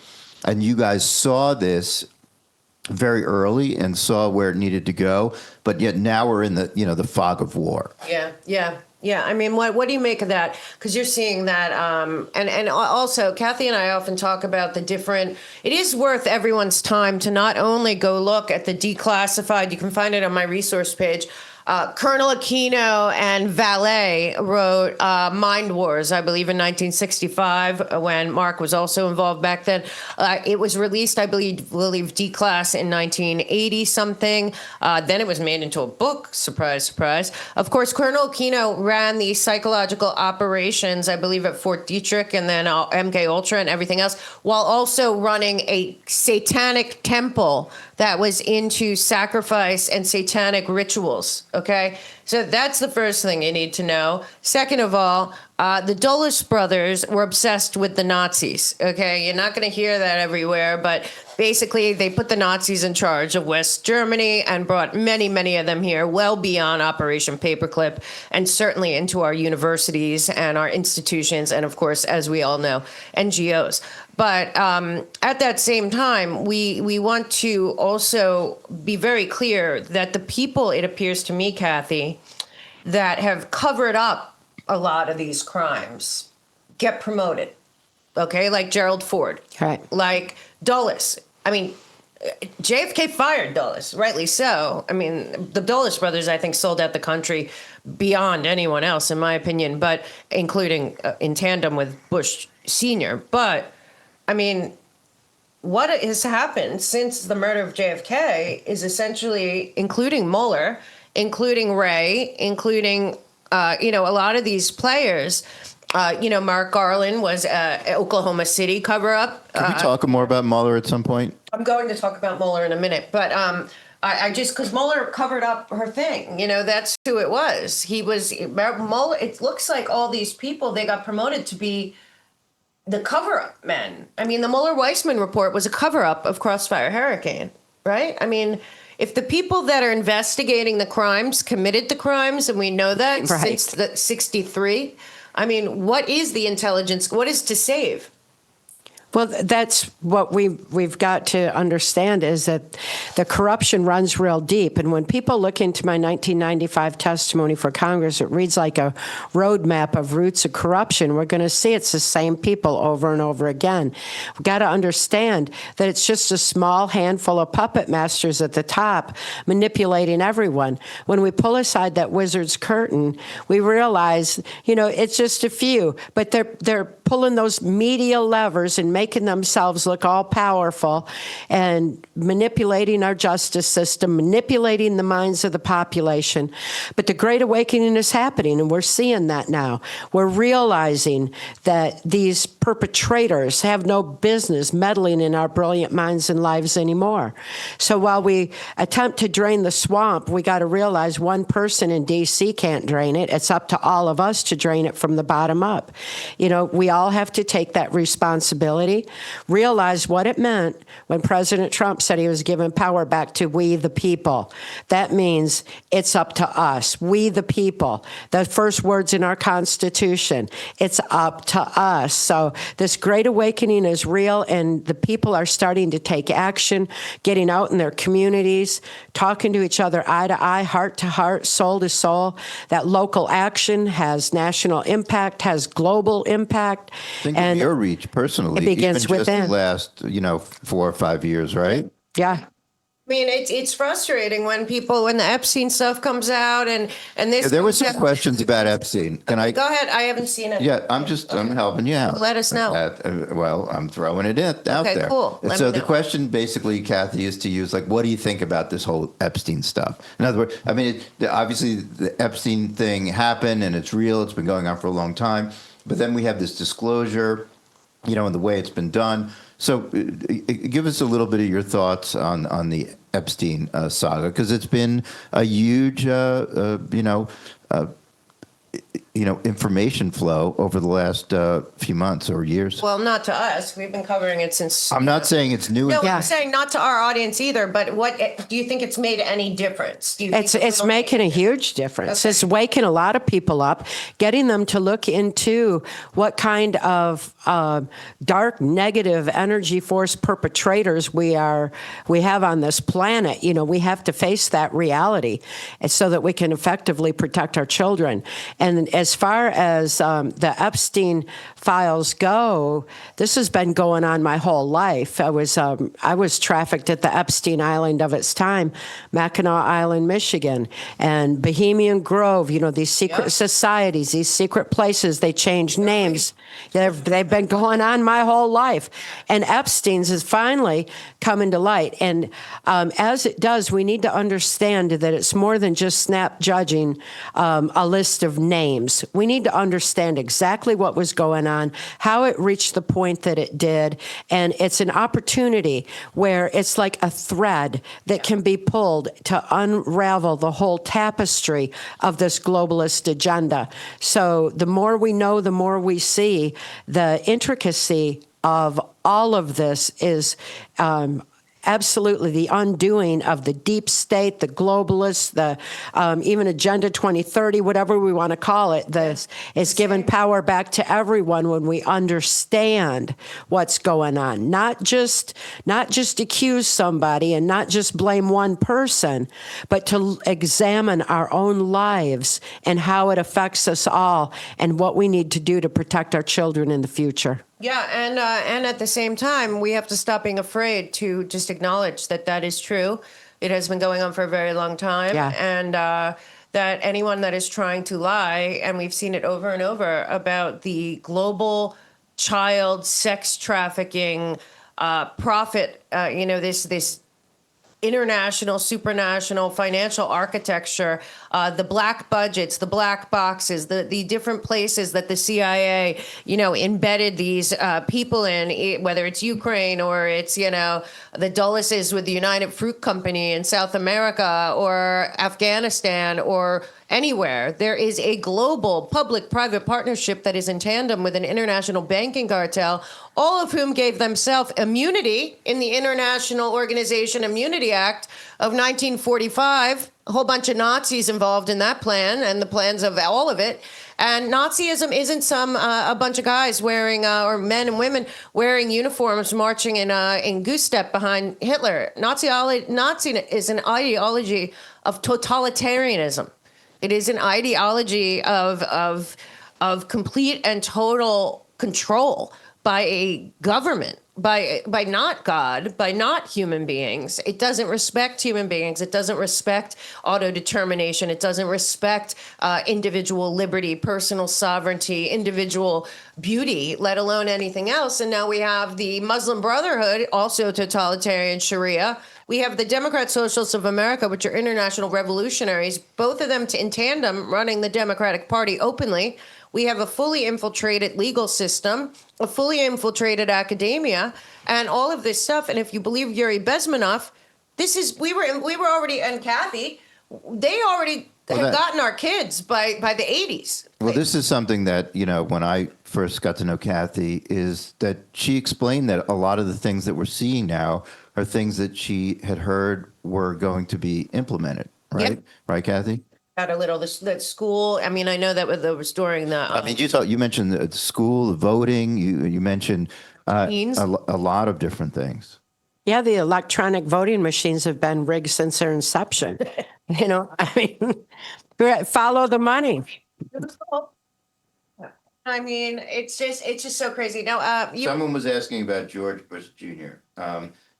and you guys saw this very early and saw where it needed to go, but yet now we're in the fog of war. Yeah. I mean, what do you make of that? Because you're seeing that, and also Cathy and I often talk about the different. It is worth everyone's time to not only go look at the declassified. You can find it on my resource page. Colonel Aquino and Valet wrote Mind Wars, I believe, in 1965, when Mark was also involved back then. It was released, I believe, declass in 1980 something. Then it was made into a book. Surprise, surprise. Of course, Colonel Aquino ran the psychological operations, I believe, at Fort Detrick and then MK Ultra and everything else, while also running a satanic temple that was into sacrifice and satanic rituals. Okay, so that's the first thing you need to know. Second of all, the Dulles brothers were obsessed with the Nazis. Okay, you're not going to hear that everywhere, but basically they put the Nazis in charge of West Germany and brought many, many of them here, well beyond Operation Paperclip, and certainly into our universities and our institutions, and of course, as we all know, NGOs. But at that same time, we want to also be very clear that the people, it appears to me, Cathy, that have covered up a lot of these crimes get promoted, okay? Like Gerald Ford, right? Like Dulles. I mean, JFK fired Dulles, rightly so. I mean, the Dulles brothers, I think, sold out the country beyond anyone else, in my opinion, but including in tandem with Bush Sr. But I mean, what has happened since the murder of JFK is essentially, including Mueller, including Wray, including, a lot of these players, Mark Garland was Oklahoma City cover-up. Can we talk more about Mueller at some point? I'm going to talk about Mueller in a minute, but I just, because Mueller covered up her thing, that's who it was. Mueller, it looks like all these people, they got promoted to be the cover-up men. I mean, the Mueller-Weissman report was a cover-up of Crossfire Hurricane, right? I mean, if the people that are investigating the crimes committed the crimes, and we know that Right. since the 63, I mean, what is the intelligence? What is to save? Well, that's what we've got to understand is that the corruption runs real deep. And when people look into my 1995 testimony for Congress, it reads like a roadmap of roots of corruption. We're going to see it's the same people over and over again. We've got to understand that it's just a small handful of puppet masters at the top manipulating everyone. When we pull aside that wizard's curtain, we realize, it's just a few, but they're pulling those media levers and making themselves look all powerful and manipulating our justice system, manipulating the minds of the population. But the Great Awakening is happening, and we're seeing that now. We're realizing that these perpetrators have no business meddling in our brilliant minds and lives anymore. So while we attempt to drain the swamp, we got to realize one person in D.C. can't drain it. It's up to all of us to drain it from the bottom up. We all have to take that responsibility, realize what it meant when President Trump said he was giving power back to we the people. That means it's up to us, we the people. The first words in our Constitution, it's up to us. So this Great Awakening is real, and the people are starting to take action, getting out in their communities, talking to each other eye to eye, heart to heart, soul to soul. That local action has national impact, has global impact. Think And of your reach personally. it begins even just within. the last, 4 or 5 years, right? Yeah. I mean, it's frustrating when the Epstein stuff comes out and this. There were some questions about Epstein. Can I? Go ahead. I haven't seen it. Yeah, I'm helping you out. Let us know. Well, I'm throwing it out Okay, there. cool. Let So me the know. question basically, Cathy, is to use what do you think about this whole Epstein stuff? In other words, I mean, obviously the Epstein thing happened and it's real. It's been going on for a long time. But then we have this disclosure, and the way it's been done. So give us a little bit of your thoughts on the Epstein saga, because it's been a huge, information flow over the last few months or years. Well, not to us. We've been covering it since. I'm not saying it's new. No, Yeah. I'm saying not to our audience either. But do you think it's made any difference? Do you think It's making a huge difference. It's waking a lot of people up, getting them to look into what kind of dark, negative energy force perpetrators we have on this planet. We have to face that reality, and so that we can effectively protect our children. And as far as the Epstein files go, this has been going on my whole life. I was trafficked at the Epstein Island of its time, Mackinac Island, Michigan, and Bohemian Grove. These secret societies, these secret places. They change names. They've been going on my whole life, and Epstein's is finally coming to light. And as it does, we need to understand that it's more than just snap judging a list of names. We need to understand exactly what was going on, how it reached the point that it did, and it's an opportunity where it's like a thread that can be pulled to unravel the whole tapestry of this globalist agenda. So the more we know, the more we see. The intricacy of all of this is absolutely the undoing of the deep state, the globalists, the even Agenda 2030, whatever we want to call it. It's given power back to everyone when we understand what's going on. Not just accuse somebody and not just blame one person, but to examine our own lives and how it affects us all and what we need to do to protect our children in the future. Yeah, and at the same time, we have to stop being afraid to just acknowledge that is true. It has been going on for a very long time, Yeah. and that anyone that is trying to lie, and we've seen it over and over about the global child sex trafficking profit. This international, supranational financial architecture, the black budgets, the black boxes, the different places that the CIA, embedded these people in, whether it's Ukraine or it's, the Dulles with the United Fruit Company in South America or Afghanistan or anywhere. There is a global public-private partnership that is in tandem with an international banking cartel, all of whom gave themselves immunity in the International Organization Immunity Act of 1945. A whole bunch of Nazis involved in that plan and the plans of all of it. And Nazism isn't a bunch of guys wearing, or men and women wearing uniforms marching in goose step behind Hitler. Nazi is an ideology of totalitarianism. It is an ideology of complete and total control by a government, by not God, by not human beings. It doesn't respect human beings. It doesn't respect autodetermination. It doesn't respect individual liberty, personal sovereignty, individual beauty, let alone anything else. And now we have the Muslim Brotherhood, also totalitarian Sharia. We have the Democrat Socialists of America, which are international revolutionaries, both of them in tandem running the Democratic Party openly. We have a fully infiltrated legal system, a fully infiltrated academia, and all of this stuff. And if you believe Yuri Bezmenov, we were already, and Cathy, they already had gotten our kids by the 80s. Well, this is something that, when I first got to know Cathy, is that she explained that a lot of the things that we're seeing now are things that she had heard were going to be implemented, right? Yep. Right, Cathy? Got a little, that school, I mean, I know that was during the... you mentioned the school, voting, you mentioned a Teens. lot of different things. Yeah, the electronic voting machines have been rigged since their inception. Follow the money. I mean, it's just so crazy. Now, Someone was asking about George Bush Jr.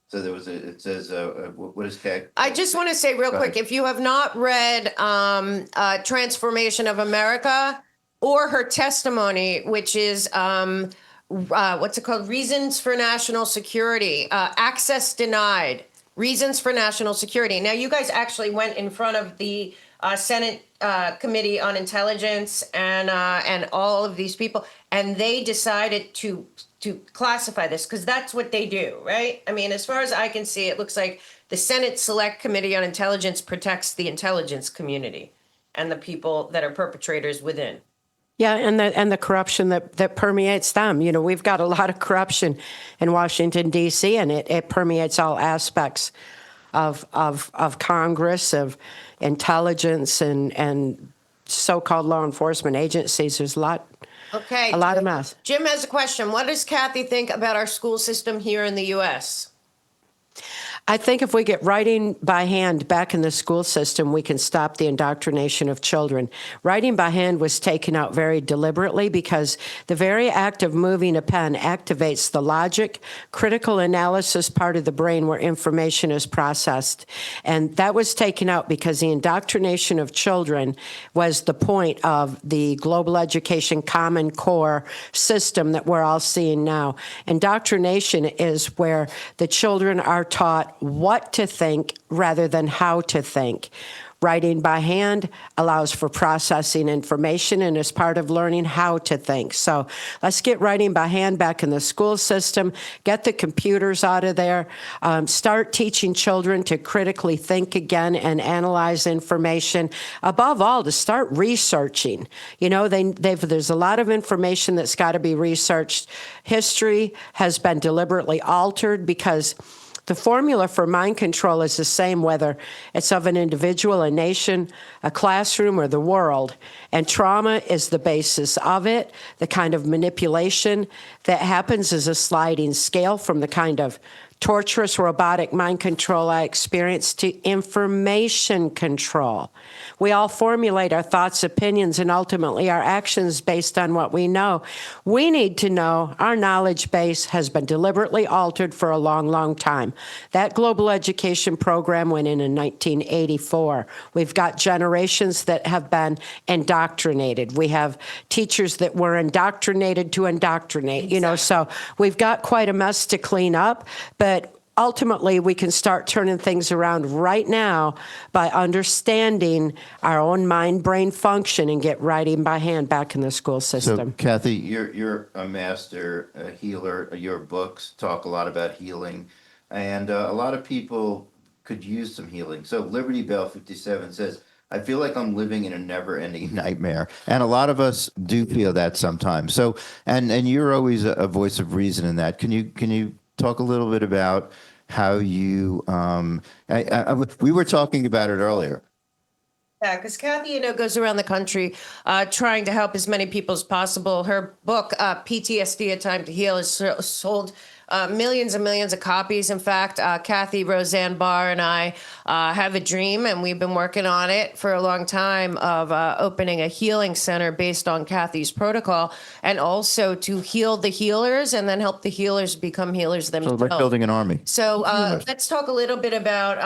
So it says, what is that? I just want to say real quick, if you have not read Transformation of America or her testimony, which is, what's it called? Reasons for National Security, Access Denied, Reasons for National Security. Now, you guys actually went in front of the Senate Committee on Intelligence and all of these people, and they decided to classify this because that's what they do, right? I mean, as far as I can see, it looks like the Senate Select Committee on Intelligence protects the intelligence community and the people that are perpetrators within. Yeah, and the corruption that permeates them. We've got a lot of corruption in Washington, D.C., and it permeates all aspects of Congress, of intelligence, and so-called law enforcement agencies. There's a lot of mess. Jim has a question. What does Cathy think about our school system here in the U.S.? I think if we get writing by hand back in the school system, we can stop the indoctrination of children. Writing by hand was taken out very deliberately because the very act of moving a pen activates the logic, critical analysis part of the brain where information is processed. And that was taken out because the indoctrination of children was the point of the global education Common Core system that we're all seeing now. Indoctrination is where the children are taught what to think rather than how to think. Writing by hand allows for processing information and is part of learning how to think. So let's get writing by hand back in the school system, get the computers out of there, start teaching children to critically think again and analyze information. Above all, to start researching. There's a lot of information that's got to be researched. History has been deliberately altered because the formula for mind control is the same whether it's of an individual, a nation, a classroom, or the world. And trauma is the basis of it. The kind of manipulation that happens is a sliding scale from the kind of torturous robotic mind control I experienced to information control. We all formulate our thoughts, opinions, and ultimately our actions based on what we know. We need to know our knowledge base has been deliberately altered for a long, long time. That global education program went in 1984. We've got generations that have been indoctrinated. We have teachers that were indoctrinated to indoctrinate, so we've got quite a mess to clean up. But ultimately, we can start turning things around right now by understanding our own mind-brain function and get writing by hand back in the school So, system. Cathy, you're a master healer. Your books talk a lot about healing, and a lot of people could use some healing. So, Liberty Bell 57 says, "I feel like I'm living in a never-ending nightmare," and a lot of us do feel that sometimes. So, and you're always a voice of reason in that. Can you talk a little bit about how you? We were talking about it earlier. Yeah, because Kathy, goes around the country trying to help as many people as possible. Her book, PTSD: A Time to Heal, has sold millions and millions of copies. In fact, Kathy, Roseanne Barr, and I have a dream, and we've been working on it for a long time, of opening a healing center based on Kathy's protocol, and also to heal the healers and then help the healers become healers So, themselves. like building an army. So let's talk a little bit about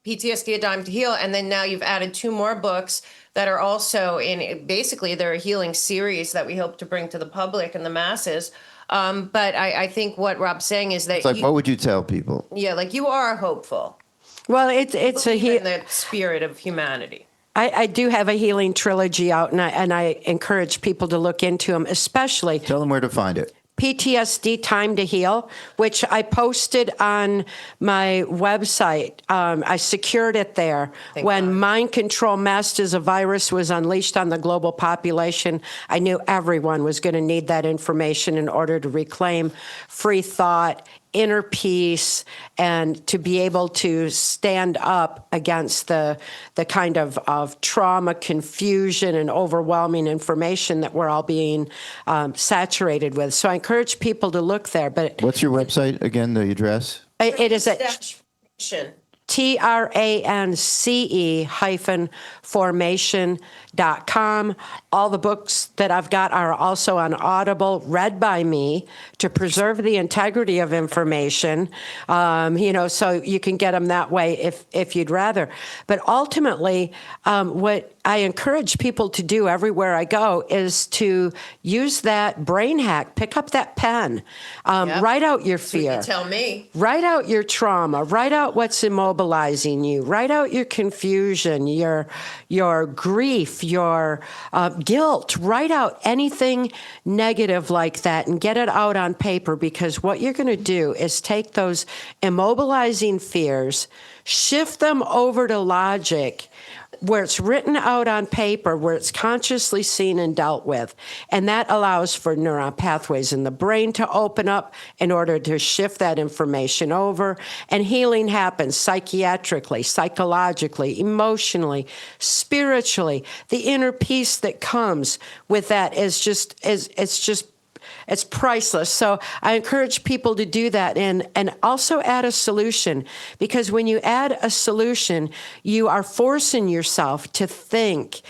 PTSD: A Time to Heal, and then now you've added 2 more books that are also basically they're a healing series that we hope to bring to the public and the masses. But I think what Rob's saying is that It's like, what would you tell people? yeah, like you are hopeful. Well, it's a In the spirit of humanity. I do have a healing trilogy out, and I encourage people to look into them, especially Tell them where to find it. PTSD Time to Heal, which I posted on my website. I secured it there. When mind control masked as a virus was unleashed on the global population, I knew everyone was going to need that information in order to reclaim free thought, inner peace, and to be able to stand up against the kind of trauma, confusion, and overwhelming information that we're all being saturated with. So I encourage people to look there. But What's your website again, the address? it is at TRANCE-formation.com. All the books that I've got are also on Audible, read by me to preserve the integrity of information. So you can get them that way if you'd rather. But ultimately, what I encourage people to do everywhere I go is to use that brain hack. Pick up that pen. Write out your fear. You tell me. Write out your trauma. Write out what's immobilizing you. Write out your confusion, your grief, your guilt. Write out anything negative like that and get it out on paper, because what you're going to do is take those immobilizing fears, shift them over to logic, where it's written out on paper, where it's consciously seen and dealt with. And that allows for neuron pathways in the brain to open up in order to shift that information over. And healing happens psychiatrically, psychologically, emotionally, spiritually. The inner peace that comes with that it's priceless. So I encourage people to do that and also add a solution, because when you add a solution, you are forcing yourself to think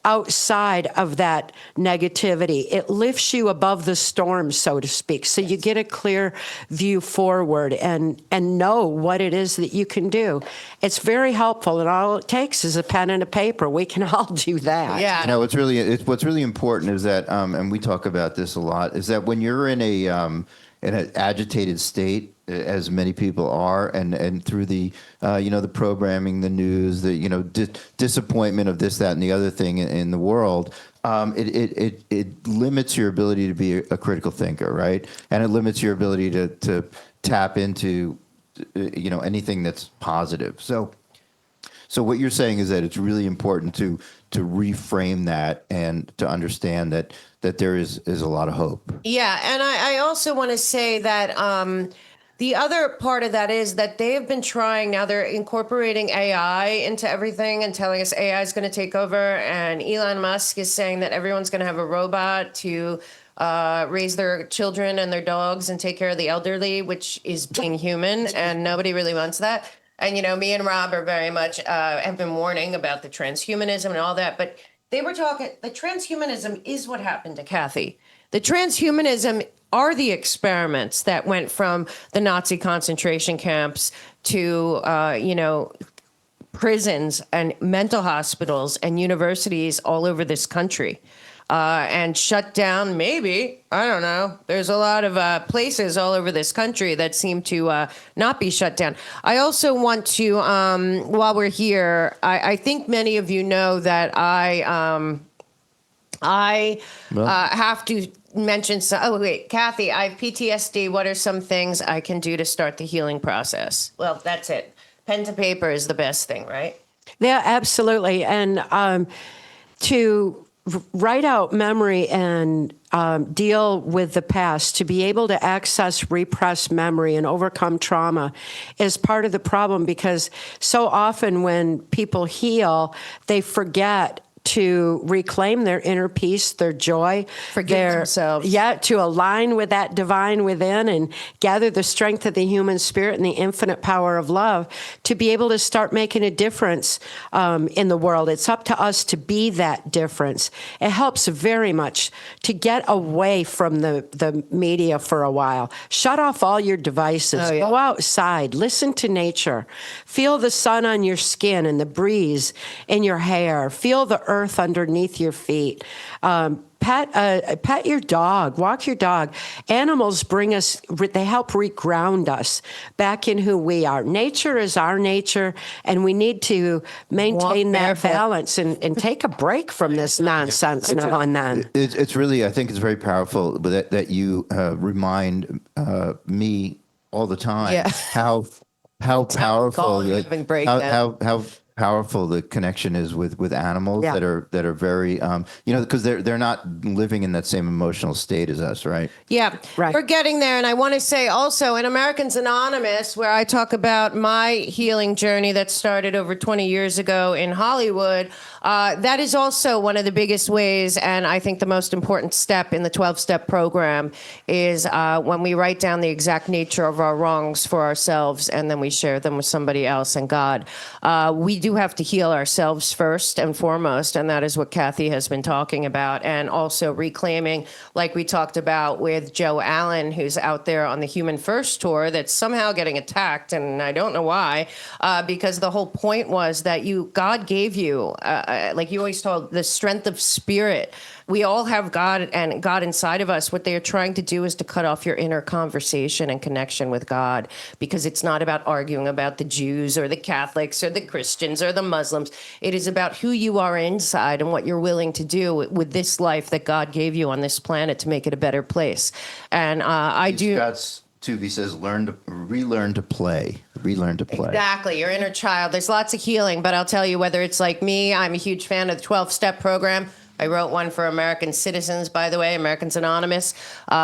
outside of that negativity. It lifts you above the storm, so to speak. So you get a clear view forward and know what it is that you can do. It's very helpful, and all it takes is a pen and a paper. We can all do that. Yeah. What's really important is that, and we talk about this a lot, is that when you're in an agitated state, as many people are, and through the the programming, the news, the disappointment of this, that, and the other thing in the world, it limits your ability to be a critical thinker, right? And it limits your ability to tap into anything that's positive. So what you're saying is that it's really important to reframe that and to understand that there is a lot of hope. Yeah, and I also want to say that the other part of that is that they have been trying, now they're incorporating AI into everything and telling us AI is going to take over. And Elon Musk is saying that everyone's going to have a robot to raise their children and their dogs and take care of the elderly, which is being human, and nobody really wants that. And, me and Rob are very much have been warning about the transhumanism and all that. But they were talking, the transhumanism is what happened to Kathy. The transhumanism are the experiments that went from the Nazi concentration camps to, prisons and mental hospitals and universities all over this country. and shut down. Maybe, I don't know. There's a lot of places all over this country that seem to not be shut down. I also want to, while we're here, I think many of you know that I have to mention some. Oh wait, Cathy, I have PTSD. What are some things I can do to start the healing process? Well, that's it. Pen to paper is the best thing, right? Yeah, absolutely. And to write out memory and deal with the past, to be able to access repressed memory and overcome trauma is part of the problem, because so often when people heal, they forget to reclaim their inner peace, their joy, Forgive themselves. Yeah, to align with that divine within and gather the strength of the human spirit and the infinite power of love to be able to start making a difference in the world. It's up to us to be that difference. It helps very much to get away from the media for a while. Shut off all your devices. Oh, yeah. Go outside. Listen to nature. Feel the sun on your skin and the breeze in your hair. Feel the earth underneath your feet. Pet your dog, walk your dog. Animals bring us, they help reground us back in who we are. Nature is our nature, and we need to maintain that balance and take a break from this nonsense now and then. It's really, I think it's very powerful that you remind me all the time how powerful how powerful the connection is with animals that are very because they're not living in that same emotional state as us, right? Yeah, Right. We're getting there. And I want to say also in Americans Anonymous, where I talk about my healing journey that started over 20 years ago in Hollywood, that is also one of the biggest ways, and I think the most important step in the 12-step program is when we write down the exact nature of our wrongs for ourselves, and then we share them with somebody else and God. We do have to heal ourselves first and foremost, and that is what Cathy has been talking about, and also reclaiming, like we talked about with Joe Allen, who's out there on the Human First tour that's somehow getting attacked, and I don't know why, because the whole point was that God gave you, like you always told, the strength of spirit. We all have God and God inside of us. What they are trying to do is to cut off your inner conversation and connection with God, because it's not about arguing about the Jews or the Catholics or the Christians or the Muslims. It is about who you are inside and what you're willing to do with this life that God gave you on this planet to make it a better place. And Scott's Tuvi says, relearn to play. Relearn to play. Exactly, your inner child. There's lots of healing, but I'll tell you, whether it's like me, I'm a huge fan of the 12-step program. I wrote one for American citizens, by the way, Americans Anonymous,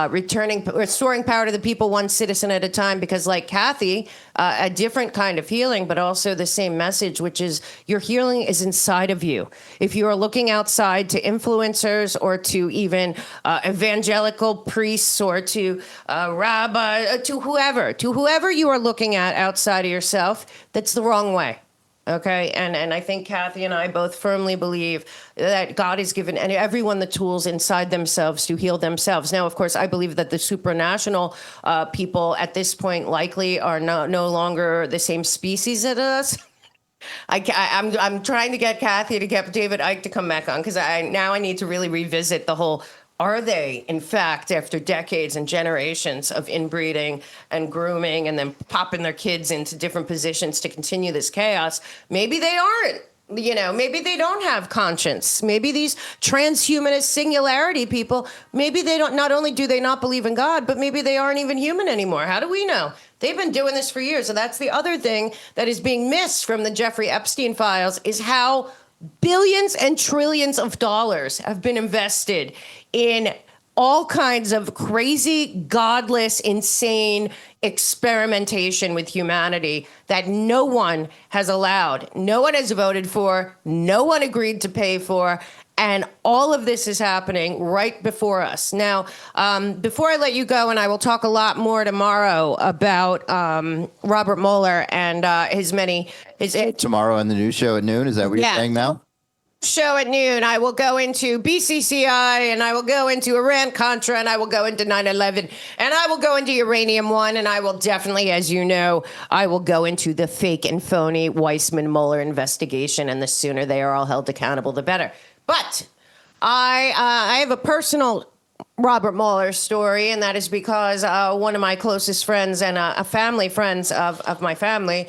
restoring power to the people, one citizen at a time, because like Cathy, a different kind of healing, but also the same message, which is your healing is inside of you. If you are looking outside to influencers or to even evangelical priests or to rabbi, to whoever you are looking at outside of yourself, that's the wrong way. Okay, and I think Cathy and I both firmly believe that God has given everyone the tools inside themselves to heal themselves. Now, of course, I believe that the supranational people at this point likely are no longer the same species as us. I'm trying to get Cathy to get David Icke to come back on, because I need to really revisit the whole. Are they, in fact, after decades and generations of inbreeding and grooming and then popping their kids into different positions to continue this chaos, maybe they aren't. Maybe they don't have conscience. Maybe these transhumanist singularity people, maybe they don't, not only do they not believe in God, but maybe they aren't even human anymore. How do we know? They've been doing this for years. And that's the other thing that is being missed from the Jeffrey Epstein files, is how billions and trillions of dollars have been invested in all kinds of crazy, godless, insane experimentation with humanity that no one has allowed, no one has voted for, no one agreed to pay for, and all of this is happening right before us. Now, before I let you go, and I will talk a lot more tomorrow about Robert Mueller and his Tomorrow on the news show at noon, is that what you're saying, Mel? Show at noon, I will go into BCCI, and I will go into Iran-Contra, and I will go into 9/11, and I will go into Uranium One, and I will definitely, as you know, I will go into the fake and phony Weissman-Mueller investigation, and the sooner they are all held accountable, the better. But I have a personal Robert Mueller story, and that is because one of my closest friends and a family friends of my family,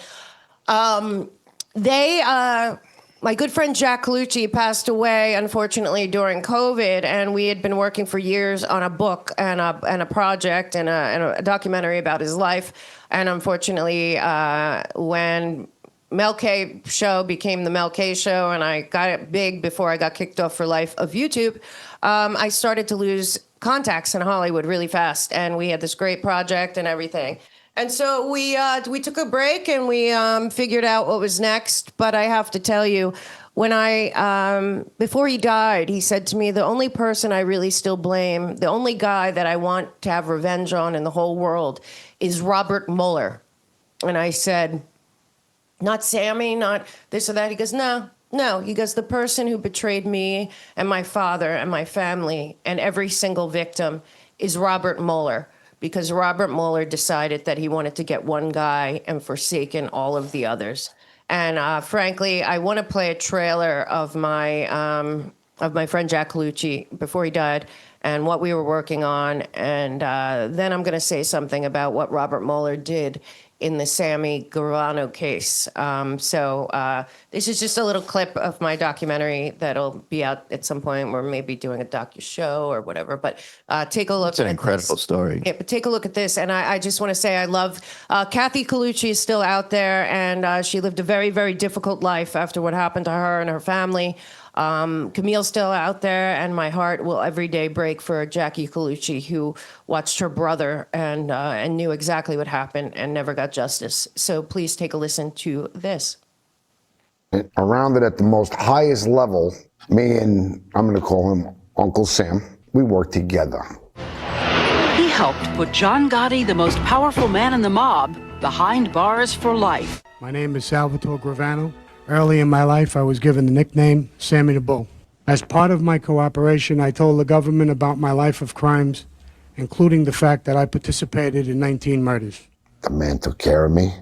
my good friend Jack Colucci passed away, unfortunately, during COVID, and we had been working for years on a book and a project and a documentary about his life. And unfortunately, when Mel K show became the Mel K show, and I got it big before I got kicked off for life of YouTube, I started to lose contacts in Hollywood really fast, and we had this great project and everything. And so we took a break and we figured out what was next. But I have to tell you, when before he died, he said to me, the only person I really still blame, the only guy that I want to have revenge on in the whole world is Robert Mueller. And I said, not Sammy, not this or that. He goes, no. He goes, the person who betrayed me and my father and my family and every single victim is Robert Mueller. Because Robert Mueller decided that he wanted to get one guy and forsaken all of the others. And frankly, I want to play a trailer of my friend Jack Colucci before he died and what we were working on. And then I'm going to say something about what Robert Mueller did in the Sammy Gravano case. This is just a little clip of my documentary that'll be out at some point. We're maybe doing a docu-show or whatever, but take a look. It's an incredible story. Yeah, but take a look at this. And I just want to say I love Cathy Colucci is still out there, and she lived a very, very difficult life after what happened to her and her family. Camille's still out there, and my heart will every day break for Jackie Colucci, who watched her brother and knew exactly what happened and never got justice. So please take a listen to this. Around it at the most highest level, me and I'm going to call him Uncle Sam, we worked together. He helped put John Gotti, the most powerful man in the mob, behind bars for life. My name is Salvatore Gravano. Early in my life, I was given the nickname Sammy the Bull. As part of my cooperation, I told the government about my life of crimes, including the fact that I participated in 19 murders. The man took care of me.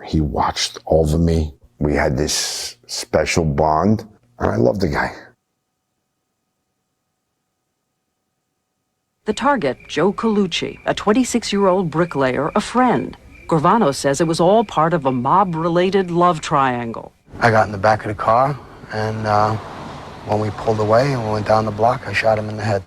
He watched over me. We had this special bond, and I loved the guy. The target, Joe Colucci, a 26-year-old bricklayer, a friend. Gravano says it was all part of a mob-related love triangle. I got in the back of the car, and when we pulled away and we went down the block, I shot him in the head.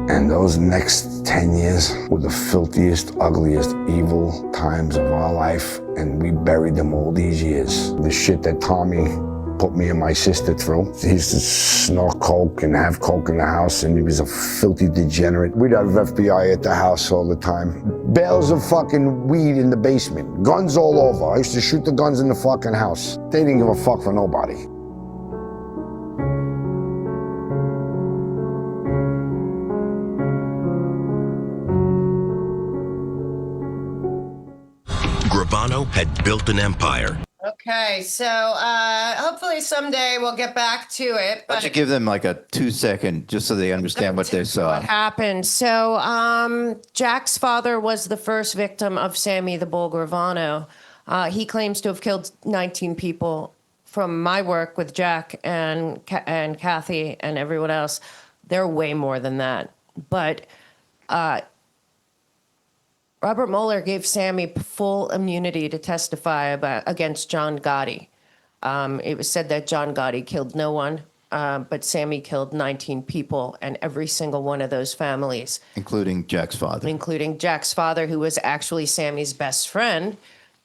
And those next 10 years were the filthiest, ugliest, evil times of our life, and we buried them all these years. The shit that Tommy put me and my sister through. He used to snort coke and have coke in the house, and he was a filthy degenerate. We'd have FBI at the house all the time. Bales of fucking weed in the basement, guns all over. I used to shoot the guns in the fucking house. They didn't give a fuck for nobody. Gravano had built an empire. Okay, so hopefully someday we'll get back to it. Why don't you give them like a 2-second just so they understand what they saw? What happened? So Jack's father was the first victim of Sammy the Bull Gravano. He claims to have killed 19 people. From my work with Jack and Cathy and everyone else, there are way more than that. But Robert Mueller gave Sammy full immunity to testify against John Gotti. It was said that John Gotti killed no one, but Sammy killed 19 people, and every single one of those families. Including Jack's father. Including Jack's father, who was actually Sammy's best friend.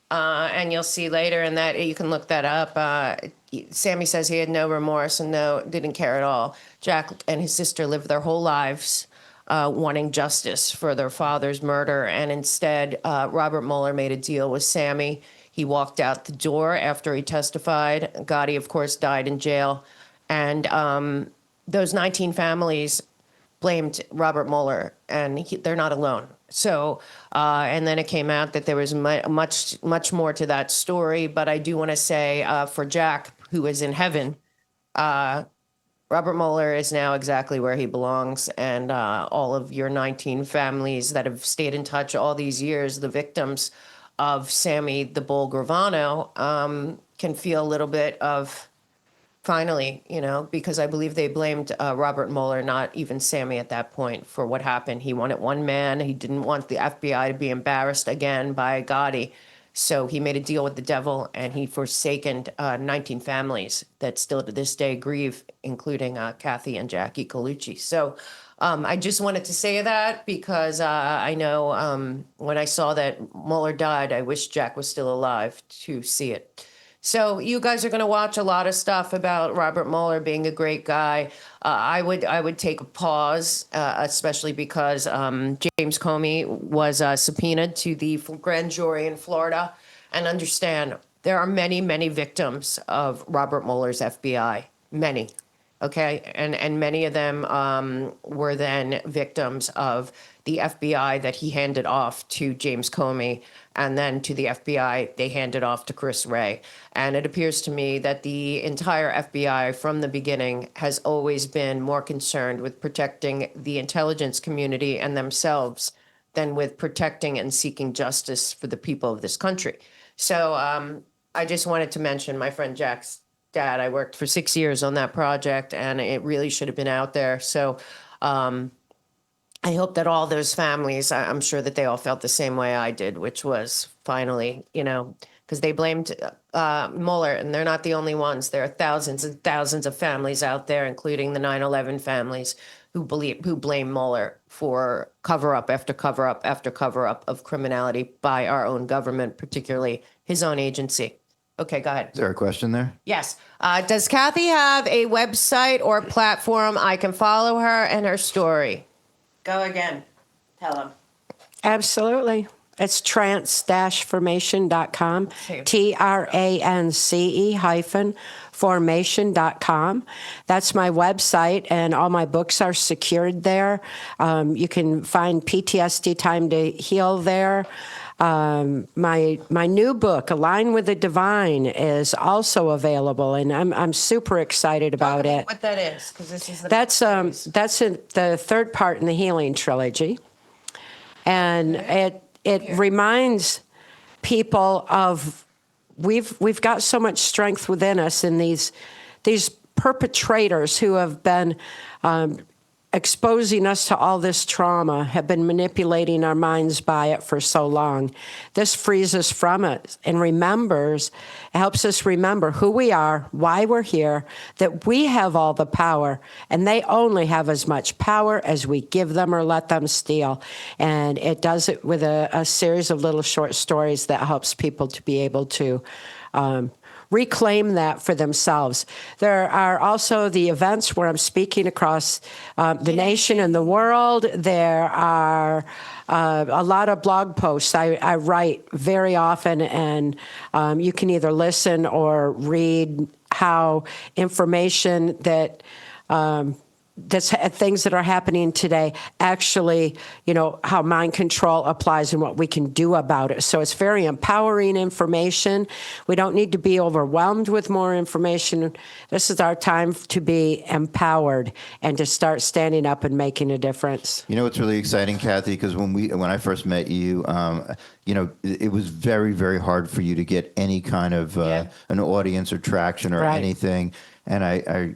And you'll see later in that, you can look that up. Sammy says he had no remorse and didn't care at all. Jack and his sister lived their whole lives wanting justice for their father's murder. And instead, Robert Mueller made a deal with Sammy. He walked out the door after he testified. Gotti, of course, died in jail. And those 19 families blamed Robert Mueller, and they're not alone. So, and then it came out that there was much more to that story. But I do want to say for Jack, who is in heaven, Robert Mueller is now exactly where he belongs, and all of your 19 families that have stayed in touch all these years, the victims of Sammy the Bull Gravano, can feel a little bit of finally, because I believe they blamed Robert Mueller, not even Sammy at that point, for what happened. He wanted one man. He didn't want the FBI to be embarrassed again by Gotti. So he made a deal with the devil, and he forsaken 19 families that still to this day grieve, including Cathy and Jackie Colucci. So I just wanted to say that because I know when I saw that Mueller died, I wish Jack was still alive to see it. So you guys are going to watch a lot of stuff about Robert Mueller being a great guy. I would take a pause, especially because James Comey was subpoenaed to the grand jury in Florida, and understand there are many, many victims of Robert Mueller's FBI. Many. Okay, and many of them were then victims of the FBI that he handed off to James Comey, and then to the FBI they handed off to Chris Wray. And it appears to me that the entire FBI from the beginning has always been more concerned with protecting the intelligence community and themselves than with protecting and seeking justice for the people of this country. So I just wanted to mention my friend Jack's dad. I worked for 6 years on that project, and it really should have been out there. So I hope that all those families, I'm sure that they all felt the same way I did, which was finally, because they blamed Mueller, and they're not the only ones. There are thousands and thousands of families out there, including the 9/11 families, who blame Mueller for cover up after cover up after cover up of criminality by our own government, particularly his own agency. Okay, go ahead. Is there a question there? Yes. Does Cathy have a website or platform I can follow her and her story? Go again. Tell them. Absolutely. It's trance-formation.com, TRANCE-formation.com. That's my website, and all my books are secured there. You can find PTSD Time to Heal there. My new book, Align with the Divine, is also available, and I'm super excited about it. What that is, because this is the That's the third part in the Healing Trilogy, and it reminds people of we've got so much strength within us, and these perpetrators who have been exposing us to all this trauma have been manipulating our minds by it for so long. This frees us from it and helps us remember who we are, why we're here, that we have all the power, and they only have as much power as we give them or let them steal. And it does it with a series of little short stories that helps people to be able to reclaim that for themselves. There are also the events where I'm speaking across the nation and the world. There are a lot of blog posts. I write very often, and you can either listen or read how information that that's things that are happening today, actually, how mind control applies and what we can do about it. So it's very empowering information. We don't need to be overwhelmed with more information. This is our time to be empowered and to start standing up and making a difference. You know what's really exciting, Cathy, because when I first met you, it was very, very hard for you to get any kind of an audience or traction or anything. And I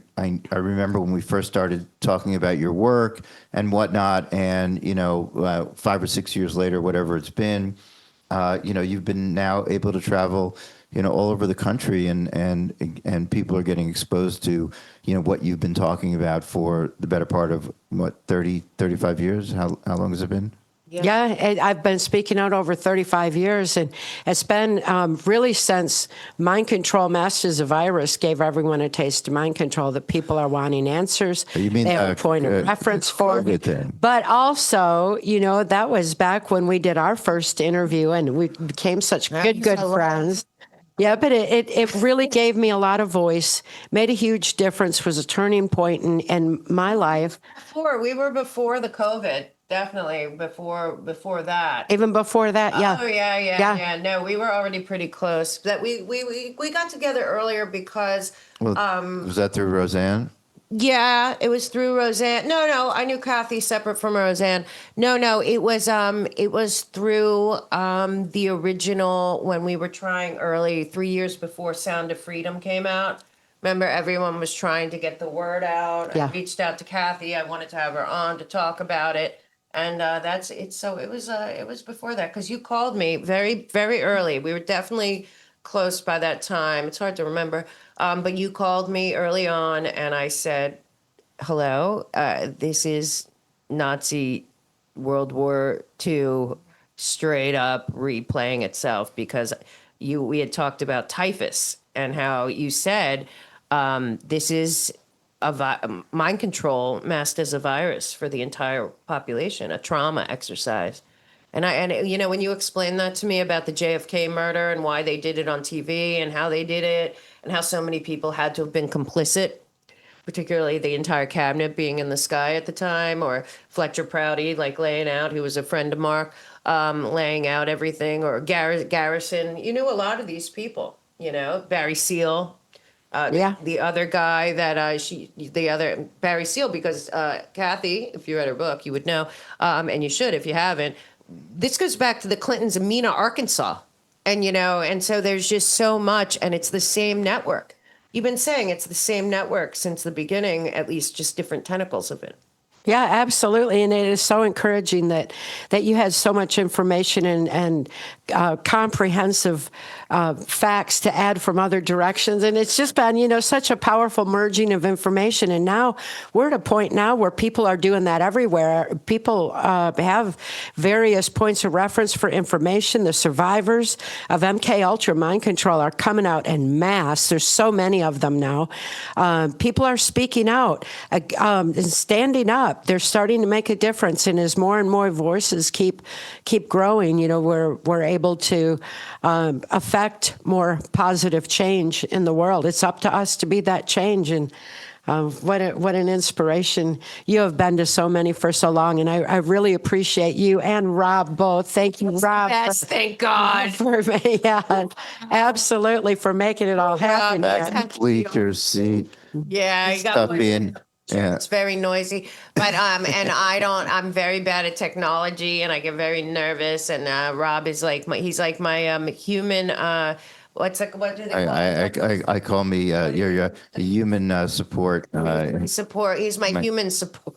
remember when we first started talking about your work and whatnot, and 5 or 6 years later, whatever it's been, you've been now able to travel, all over the country, and people are getting exposed to, what you've been talking about for the better part of 30, 35 years. How long has it been? Yeah, I've been speaking out over 35 years, and it's been really since Mind Control Masters of Iris gave everyone a taste of mind control that people are wanting answers. You mean they have a point of reference for it. But also, that was back when we did our first interview, and we became such good friends. Yeah, but it really gave me a lot of voice, made a huge difference, was a turning point in my life. We were before the COVID. Definitely before that. Even before that, yeah. Oh yeah. No, we were already pretty close. That we got together earlier because Was that through Roseanne? Yeah, it was through Roseanne. No, I knew Cathy separate from Roseanne. No, it was through the original when we were trying early 3 years before Sound of Freedom came out. Remember, everyone was trying to get the word out. Yeah. I reached out to Cathy. I wanted to have her on to talk about it, and that's it. So it was before that because you called me very very early. We were definitely close by that time. It's hard to remember, but you called me early on, and I said, "Hello, this is Nazi World War II straight up replaying itself because we had talked about typhus and how you said this is mind control masked as a virus for the entire population, a trauma exercise." And you know, when you explained that to me about the JFK murder and why they did it on TV and how they did it and how so many people had to have been complicit, particularly the entire cabinet being in the sky at the time, or Fletcher Prouty, like laying out, who was a friend of Mark, laying out everything, or Garrison. You knew a lot of these people, you know, Barry Seal. Yeah. The other guy that Barry Seal, because Cathy, if you read her book, you would know, and you should if you haven't. This goes back to the Clintons in Mena, Arkansas. And, you know, and so there's just so much, and it's the same network. You've been saying it's the same network since the beginning, at least just different tentacles of it. Yeah, absolutely. And it is so encouraging that you had so much information and comprehensive facts to add from other directions. And it's just been, you know, such a powerful merging of information. And now we're at a point now where people are doing that everywhere. People have various points of reference for information. The survivors of MK Ultra mind control are coming out en masse. There's so many of them now. People are speaking out and standing up. They're starting to make a difference, and as more and more voices keep growing, you know, we're able to affect more positive change in the world. It's up to us to be that change, and what an inspiration you have been to so many for so long, and I really appreciate you and Rob both. Thank you, Rob. Yes, thank God. Yeah, absolutely, for making it all happen. Bleacher's seat. Yeah, I got Stuff one. being. Yeah. It's very noisy, but and I'm very bad at technology, and I get very nervous. And Rob is like he's like my human. What do they call it? I call me your human support. Support. He's my human support.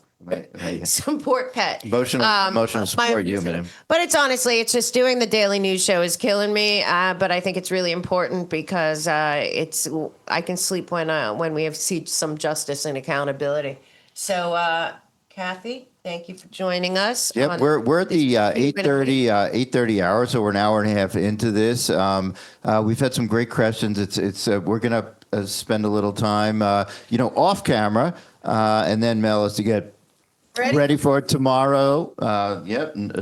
Support pet. Emotional support human. But it's just doing the daily news show is killing me. But I think it's really important because I can sleep when we have see some justice and accountability. So Cathy, thank you for joining us. Yep, we're at the 8:30 hour, so we're an hour and a half into this. We've had some great questions. It's we're gonna spend a little time, off camera, and then Mel is to get ready for tomorrow.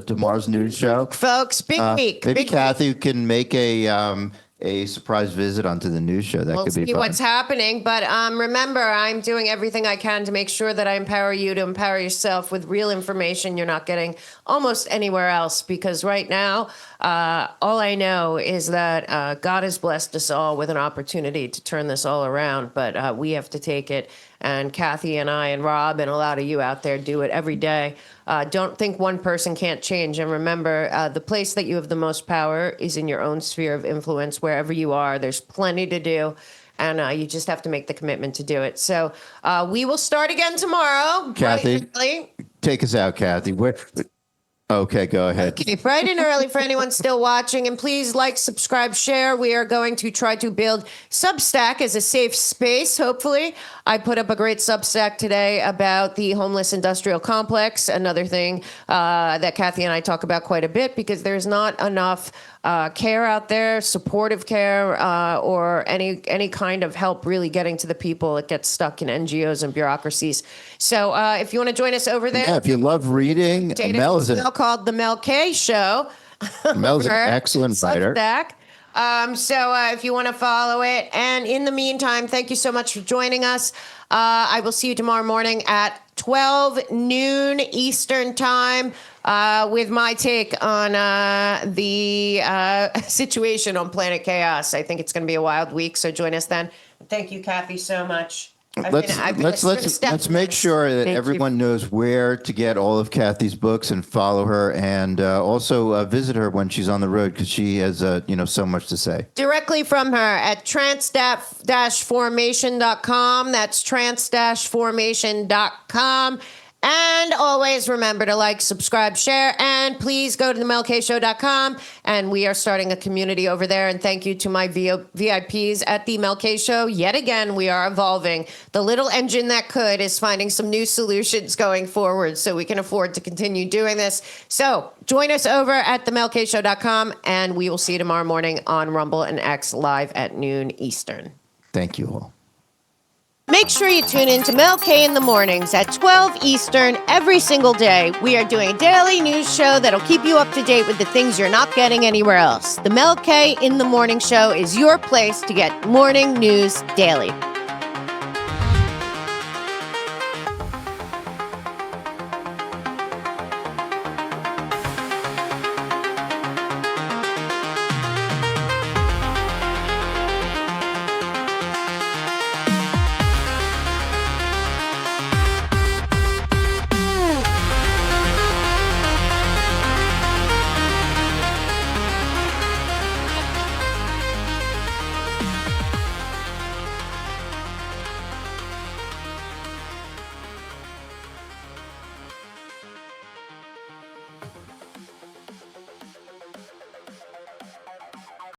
Tomorrow's news show, folks. Big week. Maybe Cathy can make a surprise visit onto the news show. That could be see fun. What's happening. But remember, I'm doing everything I can to make sure that I empower you to empower yourself with real information you're not getting almost anywhere else. Because right now, all I know is that God has blessed us all with an opportunity to turn this all around. But we have to take it. And Cathy and I and Rob and a lot of you out there do it every day. Don't think one person can't change. And remember, the place that you have the most power is in your own sphere of influence. Wherever you are, there's plenty to do. And you just have to make the commitment to do it. So we will start again tomorrow. Cathy, take us out, Cathy. Okay, go ahead. Okay, bright and early for anyone still watching. And please like, subscribe, share. We are going to try to build Substack as a safe space, hopefully. I put up a great Substack today about the homeless industrial complex, another thing that Cathy and I talk about quite a bit because there's not enough care out there, supportive care, or any kind of help really getting to the people. It gets stuck in NGOs and bureaucracies. So if you want to join us over there. Yeah, if you love reading, Mel's called The Mel K Show. Mel's an excellent writer. So if you want to follow it. And in the meantime, thank you so much for joining us. I will see you tomorrow morning at 12 noon Eastern time with my take on the situation on Planet Chaos. I think it's going to be a wild week, so join us then. Thank you, Cathy, so much. Let's make sure that everyone knows where to get all of Cathy's books and follow her, and also visit her when she's on the road, because she has so much to say. Directly from her at trans-formation.com. That's trans-formation.com. And always remember to like, subscribe, share, and please go to themelkshow.com. And we are starting a community over there. And thank you to my VIPs at the Mel K Show. Yet again, we are evolving. The little engine that could is finding some new solutions going forward so we can afford to continue doing this. So join us over at themelkshow.com, and we will see you tomorrow morning on Rumble and X live at noon Eastern. Thank you all. Make sure you tune in to Mel K in the mornings at 12 Eastern every single day. We are doing a daily news show that'll keep you up to date with the things you're not getting anywhere else. The Mel K in the Morning Show is your place to get morning news daily.